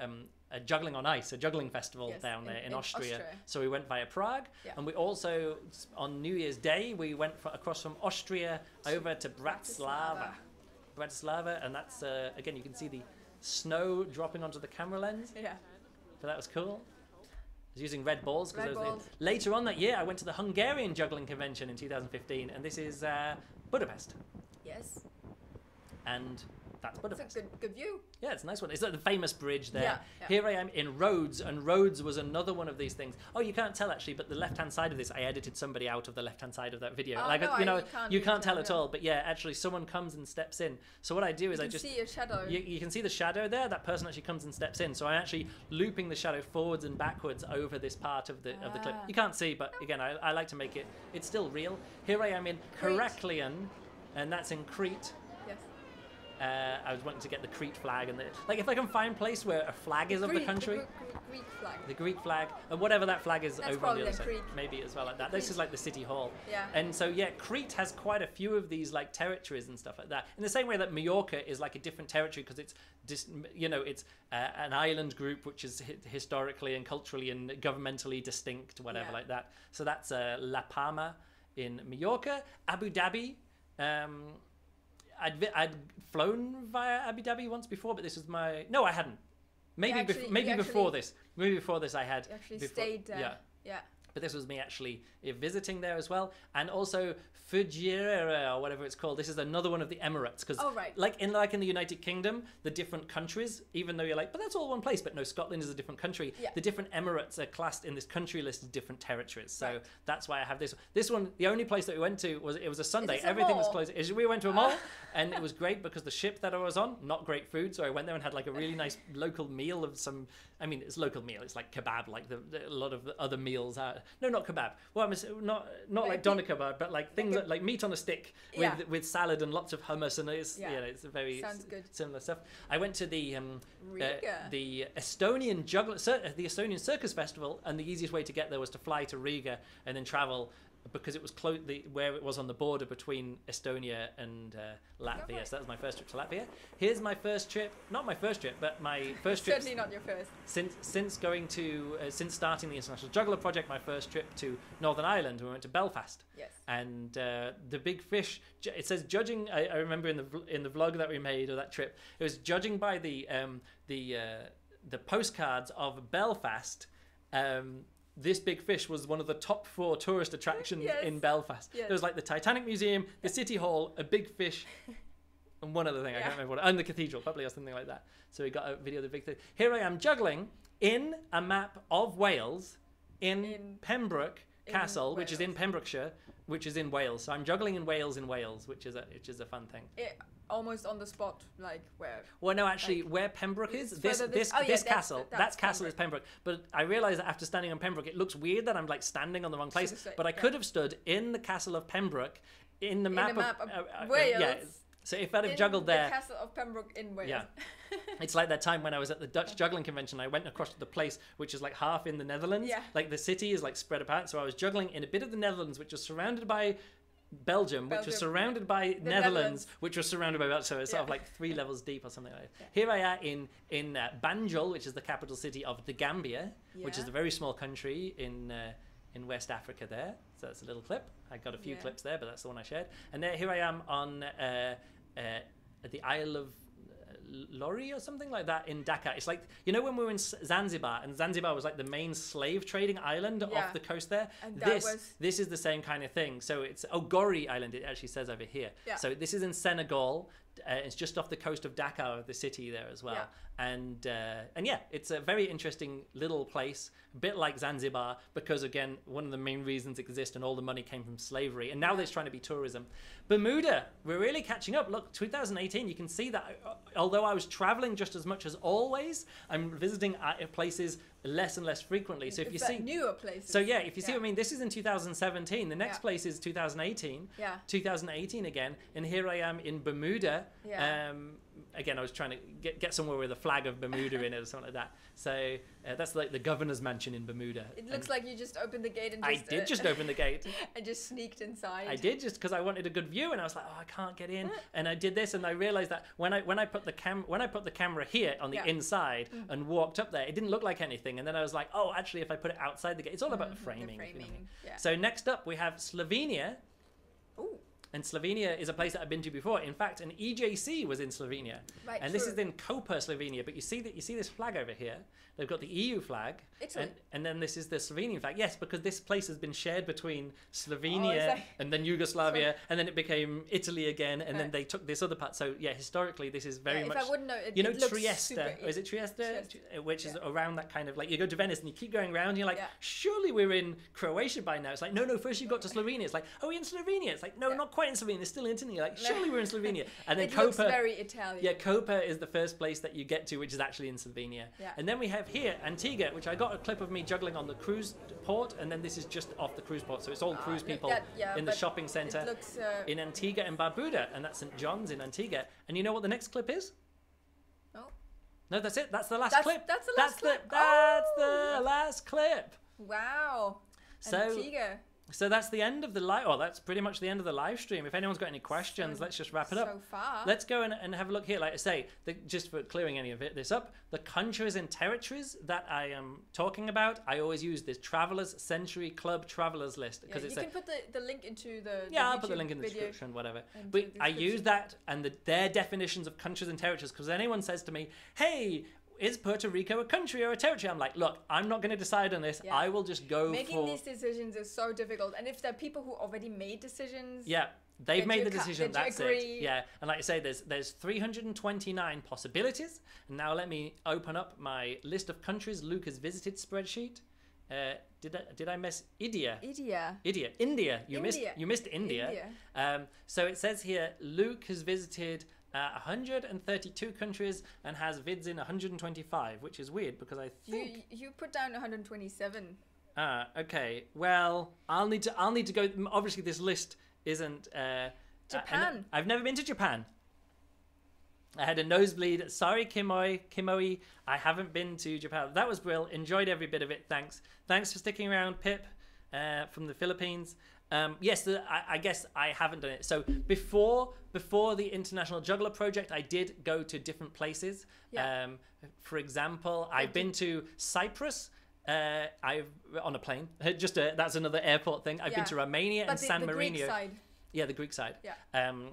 Juggling on Ice, a juggling festival down there in Austria. So we went via Prague, and we also on New Year's Day we went across from Austria over to Bratislava, and that's again you can see the snow dropping onto the camera lens. Yeah. So that was cool. I was using red balls because later on that year I went to the Hungarian Juggling Convention in 2015, and this is Budapest. Yes. And that's Budapest. It's a good view. Yeah, it's a nice one. It's like the famous bridge there. Yeah. Here I am in Rhodes, and Rhodes was another one of these things. Oh, you can't tell actually, but the left-hand side of this, I edited somebody out of the left-hand side of that video. You can't tell at all. But yeah, actually, someone comes and steps in. So what I do is I just see a shadow. You can see the shadow there. That person actually comes and steps in. So I'm actually looping the shadow forwards and backwards over this part of the clip. You can't see, but again, I like to make it. It's still real. Here I am in Heraklion, and that's in Crete. I was wanting to get the Crete flag, and if I can find a place where a flag is of the country, the Greek flag, and whatever that flag is over on the other side, maybe as well like that. This is like the city hall. Yeah. And so Crete has quite a few of these like territories and stuff like that. In the same way that Majorca is like a different territory because it's just it's an island group which is historically and culturally and governmentally distinct, whatever like that. So that's La Palma in Majorca, Abu Dhabi. I'd flown via Abu Dhabi once before, but this was I hadn't. Maybe before this I had. You actually stayed there. Yeah. But this was me actually visiting there as well, and also Fujairah or whatever it's called. This is another one of the Emirates because, like in the United Kingdom, the different countries, even though you're like, but that's all one place. But no, Scotland is a different country. Yeah. The different Emirates are classed in this country list as different territories. So that's why I have this. This one, the only place that we went to was a Sunday. Everything was closed. We went to a mall, and it was great because the ship that I was on, not great food. So I went there and had like a really nice local meal of some. I mean, it's local meal. It's like kebab, like a lot of the other meals are. No, not kebab. Well, not like doner kebab, but like things like meat on a stick with salad and lots of hummus, and it's it's a very similar stuff. I went to the Estonian Juggler, the Estonian Circus Festival, and the easiest way to get there was to fly to Riga and then travel. Because it was where it was on the border between Estonia and Latvia. So that was my first trip to Latvia. Here's my first trip, not my first trip, but my first trip. Certainly not your first. Since starting the International Juggler project, my first trip to Northern Ireland, we went to Belfast. Yes. And the big fish. It says judging. I remember in the vlog that we made of that trip, it was judging by the postcards of Belfast. This big fish was one of the top 4 tourist attractions in Belfast. Yes. There was like the Titanic Museum, the City Hall, a big fish, and one other thing I can't remember and the cathedral, probably or something like that. So we got a video of the big thing. Here I am juggling in a map of Wales in Pembroke Castle, which is in Pembrokeshire, which is in Wales. So I'm juggling in Wales, which is a fun thing. Almost on the spot, like where? Well, no, actually, where Pembroke is, this castle, that castle is Pembroke. But I realised that after standing on Pembroke, it looks weird that I'm like standing on the wrong place. But I could have stood in the castle of Pembroke in the map of Wales. So if I'd have juggled there, the castle of Pembroke in Wales. Yeah. It's like that time when I was at the Dutch Juggling Convention. I went across to the place which is like half in the Netherlands. Yeah. Like the city is like spread apart. So I was juggling in a bit of the Netherlands, which was surrounded by Belgium, which was surrounded by Netherlands, which was surrounded by Belgium. So it's sort of like 3 levels deep or something like that. Yeah. Here I am in Banjul, which is the capital city of the Gambia, which is a very small country in West Africa there. So that's a little clip. I got a few clips there, but that's the one I shared. And here I am on at the Isle of lorry or something like that in Dhaka. It's like, you know, when we were in Zanzibar, and Zanzibar was like the main slave trading island off the coast there. And this is the same kind of thing. So it's Gori Island, it actually says over here. Yeah. So this is in Senegal. It's just off the coast of Dakar, the city there as well. And yeah, it's a very interesting little place, a bit like Zanzibar, because again, one of the main reasons it exists, and all the money came from slavery, and now there's trying to be tourism. Bermuda, we're really catching up. Look, 2018, you can see that although I was traveling just as much as always, I'm visiting places less and less frequently. So if you see newer places. So yeah, if you see what I mean, this is in 2017. The next place is 2018. 2018 again, and here I am in Bermuda. Again, I was trying to get somewhere with a flag of Bermuda in it or something like that. So that's like the governor's mansion in Bermuda. It looks like you just opened the gate and I did just open the gate. And just sneaked inside. I did, just because I wanted a good view, and I was like, oh, I can't get in. And I did this, and I realized that when I put the camera here on the inside and walked up there, it didn't look like anything. And then I was like, oh, actually, if I put it outside the gate, it's all about the framing. The framing. So next up, we have Slovenia. Ooh. And Slovenia is a place that I've been to before. In fact, an EJC was in Slovenia. Right, and this is in Koper, Slovenia. But you see this flag over here. They've got the EU flag. Italy. And then this is the Slovenian flag. Yes, because this place has been shared between Slovenia and then Yugoslavia. And then it became Italy again. And then they took this other part. So, yeah, historically, this is very much... If I wouldn't know, you know, Trieste. Or is it Trieste? Which is around that kind of... Like, you go to Venice and you keep going around. And you're like, surely we're in Croatia by now. It's like, no, first you got to Slovenia. It's like, oh, we're in Slovenia. It's like, no, not quite in Slovenia. It's still in Italy. Like, surely we're in Slovenia. And then Koper looks very Italian. Yeah, Koper is the first place that you get to, which is actually in Slovenia. And then we have here Antigua, which I got a clip of me juggling on the cruise port, and then this is just off the cruise port. So it's all cruise people in the shopping centre in Antigua and Barbuda, and that's St. John's in Antigua. And you know what the next clip is? No, that's it. That's the last clip. That's the last clip. That's the last clip. Wow. Antigua. So that's the end of the live. Oh, that's pretty much the end of the live stream. If anyone's got any questions, let's just wrap it up. So far. Let's go and have a look here. Like I say, just for clearing any of this up, the countries and territories that I am talking about, I always use this Travelers Century Club Travelers list because you can put the link into the I'll put the link in the description, whatever. But I use that and their definitions of countries and territories because anyone says to me, hey, is Puerto Rico a country or a territory? I'm like, look, I'm not going to decide on this. I will just go Making these decisions is so difficult. And if there are people who already made decisions... Yeah, they've made the decision, that's it. Yeah, and like I say, there's 329 possibilities. And now let me open up my list of countries Luke has visited spreadsheet. Did I miss India? India. You missed India. So it says here, Luke has visited 132 countries and has vids in 125, which is weird because I think you put down 127. Okay. Well, I'll need to go. Obviously, this list isn't Japan. I've never been to Japan. I had a nosebleed. Sorry, Kimoi. I haven't been to Japan. That was brilliant. Enjoyed every bit of it. Thanks for sticking around, Pip, from the Philippines. Yes, I guess I haven't done it. So before the International Juggler project, I did go to different places. For example, I've been to Cyprus. I've on a plane. That's another airport thing. I've been to Romania and San Marino. Greek side. Yeah, the Greek side. And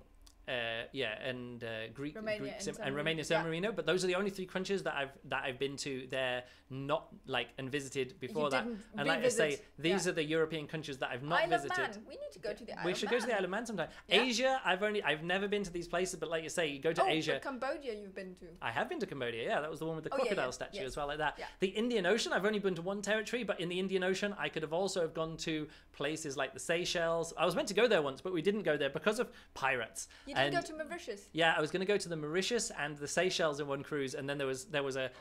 Romania and San Marino. But those are the only three countries that I've been to there, not like and visited before that. And like I say, these are the European countries that I've not visited. Man. We need to go to the Isle of Man. We should go to the Isle of Man sometime. Asia, I've never been to these places, but like you say, you go to Asia. Cambodia, you've been to. I have been to Cambodia. Yeah, that was the one with the crocodile statue as well, like that. The Indian Ocean, I've only been to one territory, but in the Indian Ocean, I could have also gone to places like the Seychelles. I was meant to go there once, but we didn't go there because of pirates. You didn't go to Mauritius. Yeah, I was going to go to the Mauritius and the Seychelles in one cruise, and then there was a.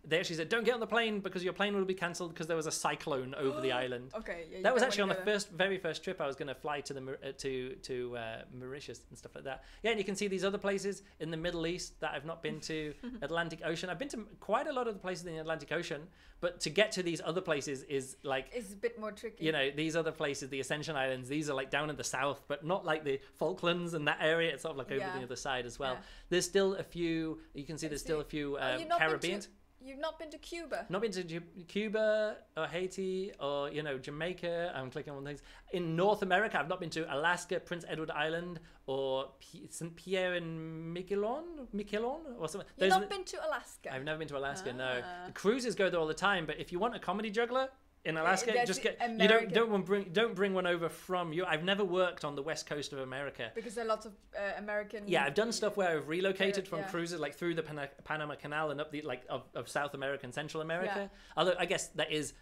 They actually said, "Don't get on the plane because your plane will be cancelled because there was a cyclone over the island." Okay, that was actually on the very first trip I was going to fly to the Mauritius and stuff like that. Yeah, and you can see these other places in the Middle East that I've not been to. Atlantic Ocean. I've been to quite a lot of the places in the Atlantic Ocean, but to get to these other places is like it's a bit more tricky. You know, these other places, the Ascension Islands, these are like down in the south, but not like the Falklands and that area. It's sort of like over the other side as well. There's still a few. You can see there's still a few Caribbean. You've not been to Cuba? Not been to Cuba or Haiti or, you know, Jamaica. I'm clicking on things. In North America, I've not been to Alaska, Prince Edward Island, or St. Pierre and Miquelon or something. You've not been to Alaska? I've never been to Alaska, no. The cruises go there all the time, but if you want a comedy juggler in Alaska, just get don't bring one over from you. I've never worked on the west coast of America because there are lots of American. Yeah, I've done stuff where I've relocated from cruises, like through the Panama Canal and up the of South America and Central America. Although I guess that is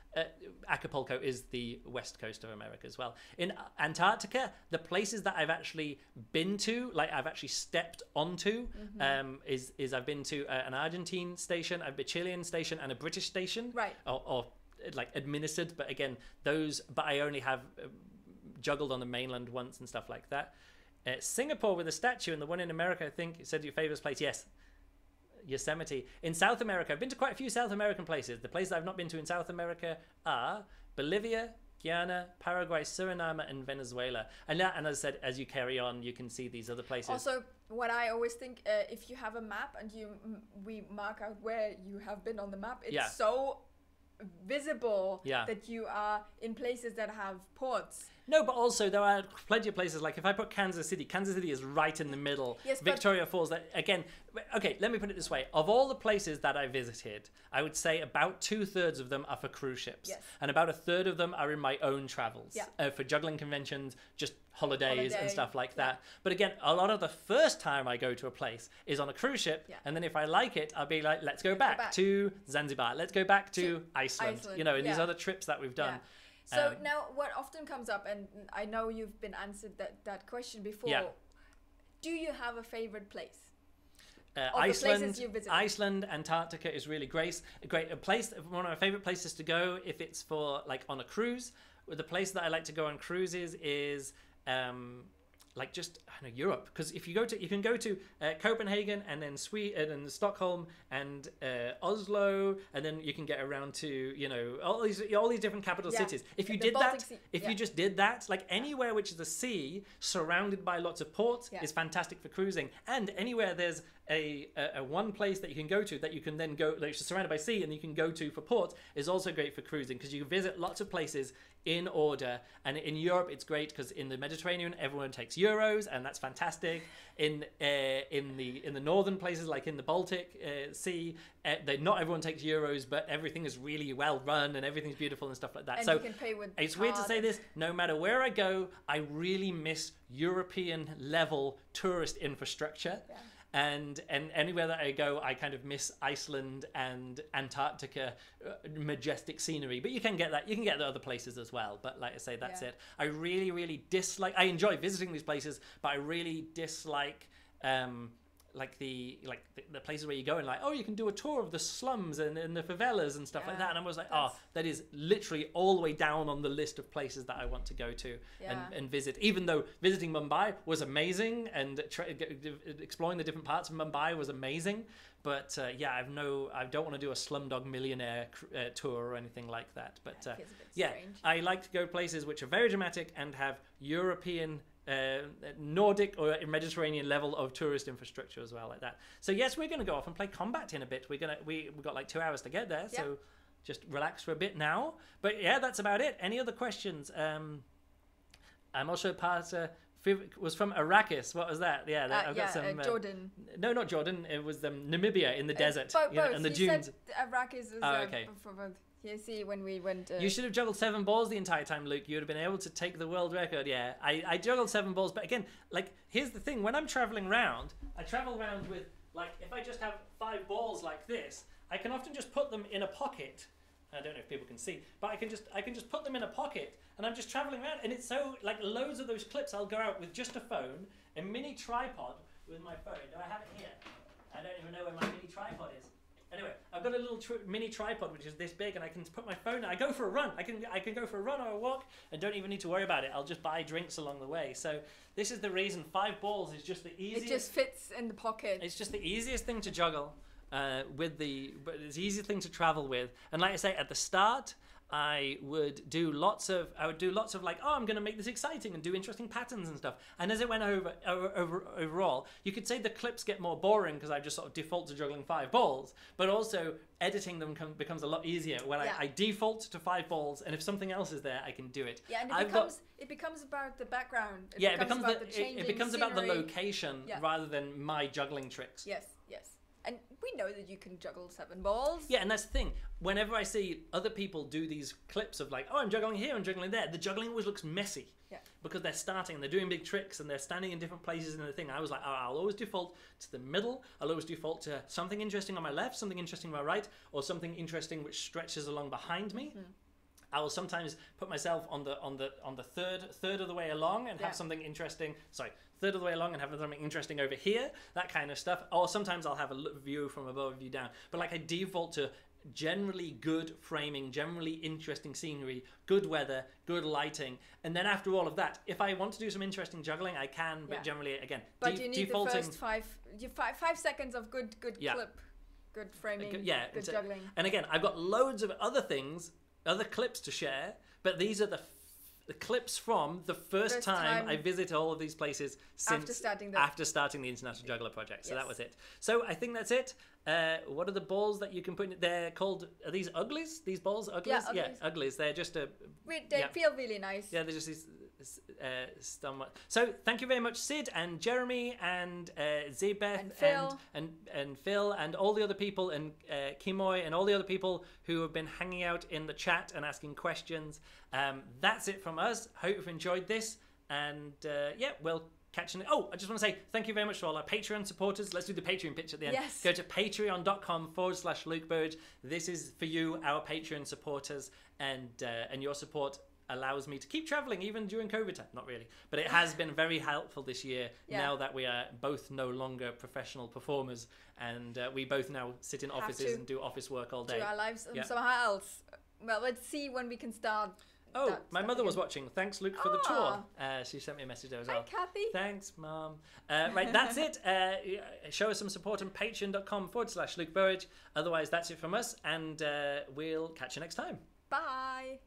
Acapulco is the west coast of America as well. In Antarctica, the places that I've actually been to, like I've actually stepped onto, is I've been to an Argentine station, a Chilean station, and a British station. Right. Or like administered, but again, but I only have juggled on the mainland once and stuff like that. Singapore with a statue, and the one in America, I think, said your favorite place. Yes, Yosemite. In South America, I've been to quite a few South American places. The places I've not been to in South America are Bolivia, Guyana, Paraguay, Suriname, and Venezuela. And as I said, as you carry on, you can see these other places. Also, what I always think, if you have a map and we mark out where you have been on the map, it's so visible that you are in places that have ports. No, but also there are plenty of places, like if I put Kansas City is right in the middle. Yes, Victoria Falls, that again, okay, let me put it this way. Of all the places that I visited, I would say about 2/3 of them are for cruise ships. Yes. And about 1/3 of them are in my own travels. For juggling conventions, just holidays and stuff like that. But again, a lot of the first time I go to a place is on a cruise ship. And then if I like it, I'll be like, let's go back to Zanzibar. Let's go back to Iceland. You know, and these other trips that we've done. So now what often comes up, and I know you've been answered that question before, do you have a favorite place? Iceland, Antarctica is really great. A place, one of my favorite places to go if it's for like on a cruise. The place that I like to go on cruises is like just Europe, because if you can go to Copenhagen and then Sweden and Stockholm and Oslo, and then you can get around to all these different capital cities. If you did that, you just did that, like anywhere which is a sea surrounded by lots of ports is fantastic for cruising, and anywhere there's a one place that you can go to that you can then go, like surrounded by sea and you can go to for ports, is also great for cruising, because you can visit lots of places in order. And in Europe it's great because in the Mediterranean everyone takes euros, and that's fantastic. In the northern places, like in the Baltic Sea, not everyone takes euros, but everything is really well run and everything's beautiful and stuff like that. And so you can pay with it's weird to say this, no matter where I go, I really miss European level tourist infrastructure. And anywhere that I go, I kind of miss Iceland and Antarctica, majestic scenery. But you can get that. You can get the other places as well. But like I say, that's it. I really, really dislike. I enjoy visiting these places, but I really dislike the places where you go and like, oh, you can do a tour of the slums and the favelas and stuff like that. And I was like, that is literally all the way down on the list of places that I want to go to and visit. Even though visiting Mumbai was amazing and exploring the different parts of Mumbai was amazing, but I don't want to do a Slumdog Millionaire tour or anything like that. But I like to go places which are very dramatic and have European, Nordic or Mediterranean level of tourist infrastructure as well, like that. So yes, we're going to go off and play combat in a bit. We've got like 2 hours to get there, so just relax for a bit now. But yeah, that's about it. Any other questions? I'm also part was from Arrakis. What was that? I've got some Jordan. No, not Jordan. It was Namibia in the desert and the dunes. Said Arrakis is okay. For both. You see, when we went... You should have juggled 7 balls the entire time, Luke. You would have been able to take the world record. Yeah, I juggled 7 balls. But again, like, here's the thing. When I'm traveling around, I travel around with, like, if I just have 5 balls like this, I can often just put them in a pocket. I don't know if people can see, but I can just put them in a pocket, and I'm just traveling around. And it's so, like, loads of those clips, I'll go out with just a phone, a mini tripod with my phone. Do I have it here? I don't even know where my mini tripod is. Anyway, I've got a little mini tripod which is this big, and I can put my phone. I go for a run. I can go for a run or a walk, and don't even need to worry about it. I'll just buy drinks along the way. So this is the reason 5 balls is just the easiest. It just fits in the pocket. It's just the easiest thing to juggle, but it's the easiest thing to travel with. And like I say, at the start, I would do lots of like, oh, I'm going to make this exciting and do interesting patterns and stuff. And as it went overall, you could say the clips get more boring because I just sort of default to juggling 5 balls, but also editing them becomes a lot easier when I default to 5 balls, and if something else is there, I can do it. Yeah, and it becomes about the background. It becomes about the location rather than my juggling tricks. Yes. And we know that you can juggle 7 balls. Yeah, and that's the thing. Whenever I see other people do these clips of like, oh, I'm juggling here, I'm juggling there, the juggling always looks messy. Yeah. Because they're starting, they're doing big tricks, and they're standing in different places in the thing. I was like, oh, I'll always default to the middle. I'll always default to something interesting on my left, something interesting on my right, or something interesting which stretches along behind me. Mm-hmm. I will sometimes put myself on the third of the way along and have something interesting. Sorry, third of the way along and have something interesting over here. That kind of stuff. Or sometimes I'll have a view from above, a view down. But like I default to generally good framing, generally interesting scenery, good weather, good lighting, and then after all of that, if I want to do some interesting juggling, I can. But generally, again, but you need defaulting, the first 5 seconds of good clip, good framing, good juggling. And again, I've got loads of other things. Other clips to share, but these are the clips from the first time I visit all of these places since after starting the International Juggler Project. So that was it. So I think that's it. What are the balls that you can put in? They're called, are these uglies? These balls? Uglies? Yeah, uglies. They're just they feel really nice. Yeah, they're just these so thank you very much, Sid and Jeremy and Zebeth and Phil and all the other people, and Kimoy and all the other people who have been hanging out in the chat and asking questions. That's it from us. Hope you've enjoyed this, and we'll catch you. Oh, I just want to say thank you very much to all our Patreon supporters. Let's do the Patreon pitch at the end. Yes. Go to patreon.com/Luke Burridge. This is for you, our Patreon supporters, and your support allows me to keep traveling even during COVID time. Not really, but it has been very helpful this year now that we are both no longer professional performers, and we both now sit in offices and do office work all day. Do our lives somehow else. Well, let's see when we can start. Oh, my mother was watching. Thanks, Luke, for the tour. She sent me a message there as well. Hi, Kathy. Thanks, Mum. Right, that's it. Show us some support on patreon.com/Luke Burridge. Otherwise, that's it from us, and we'll catch you next time. Bye.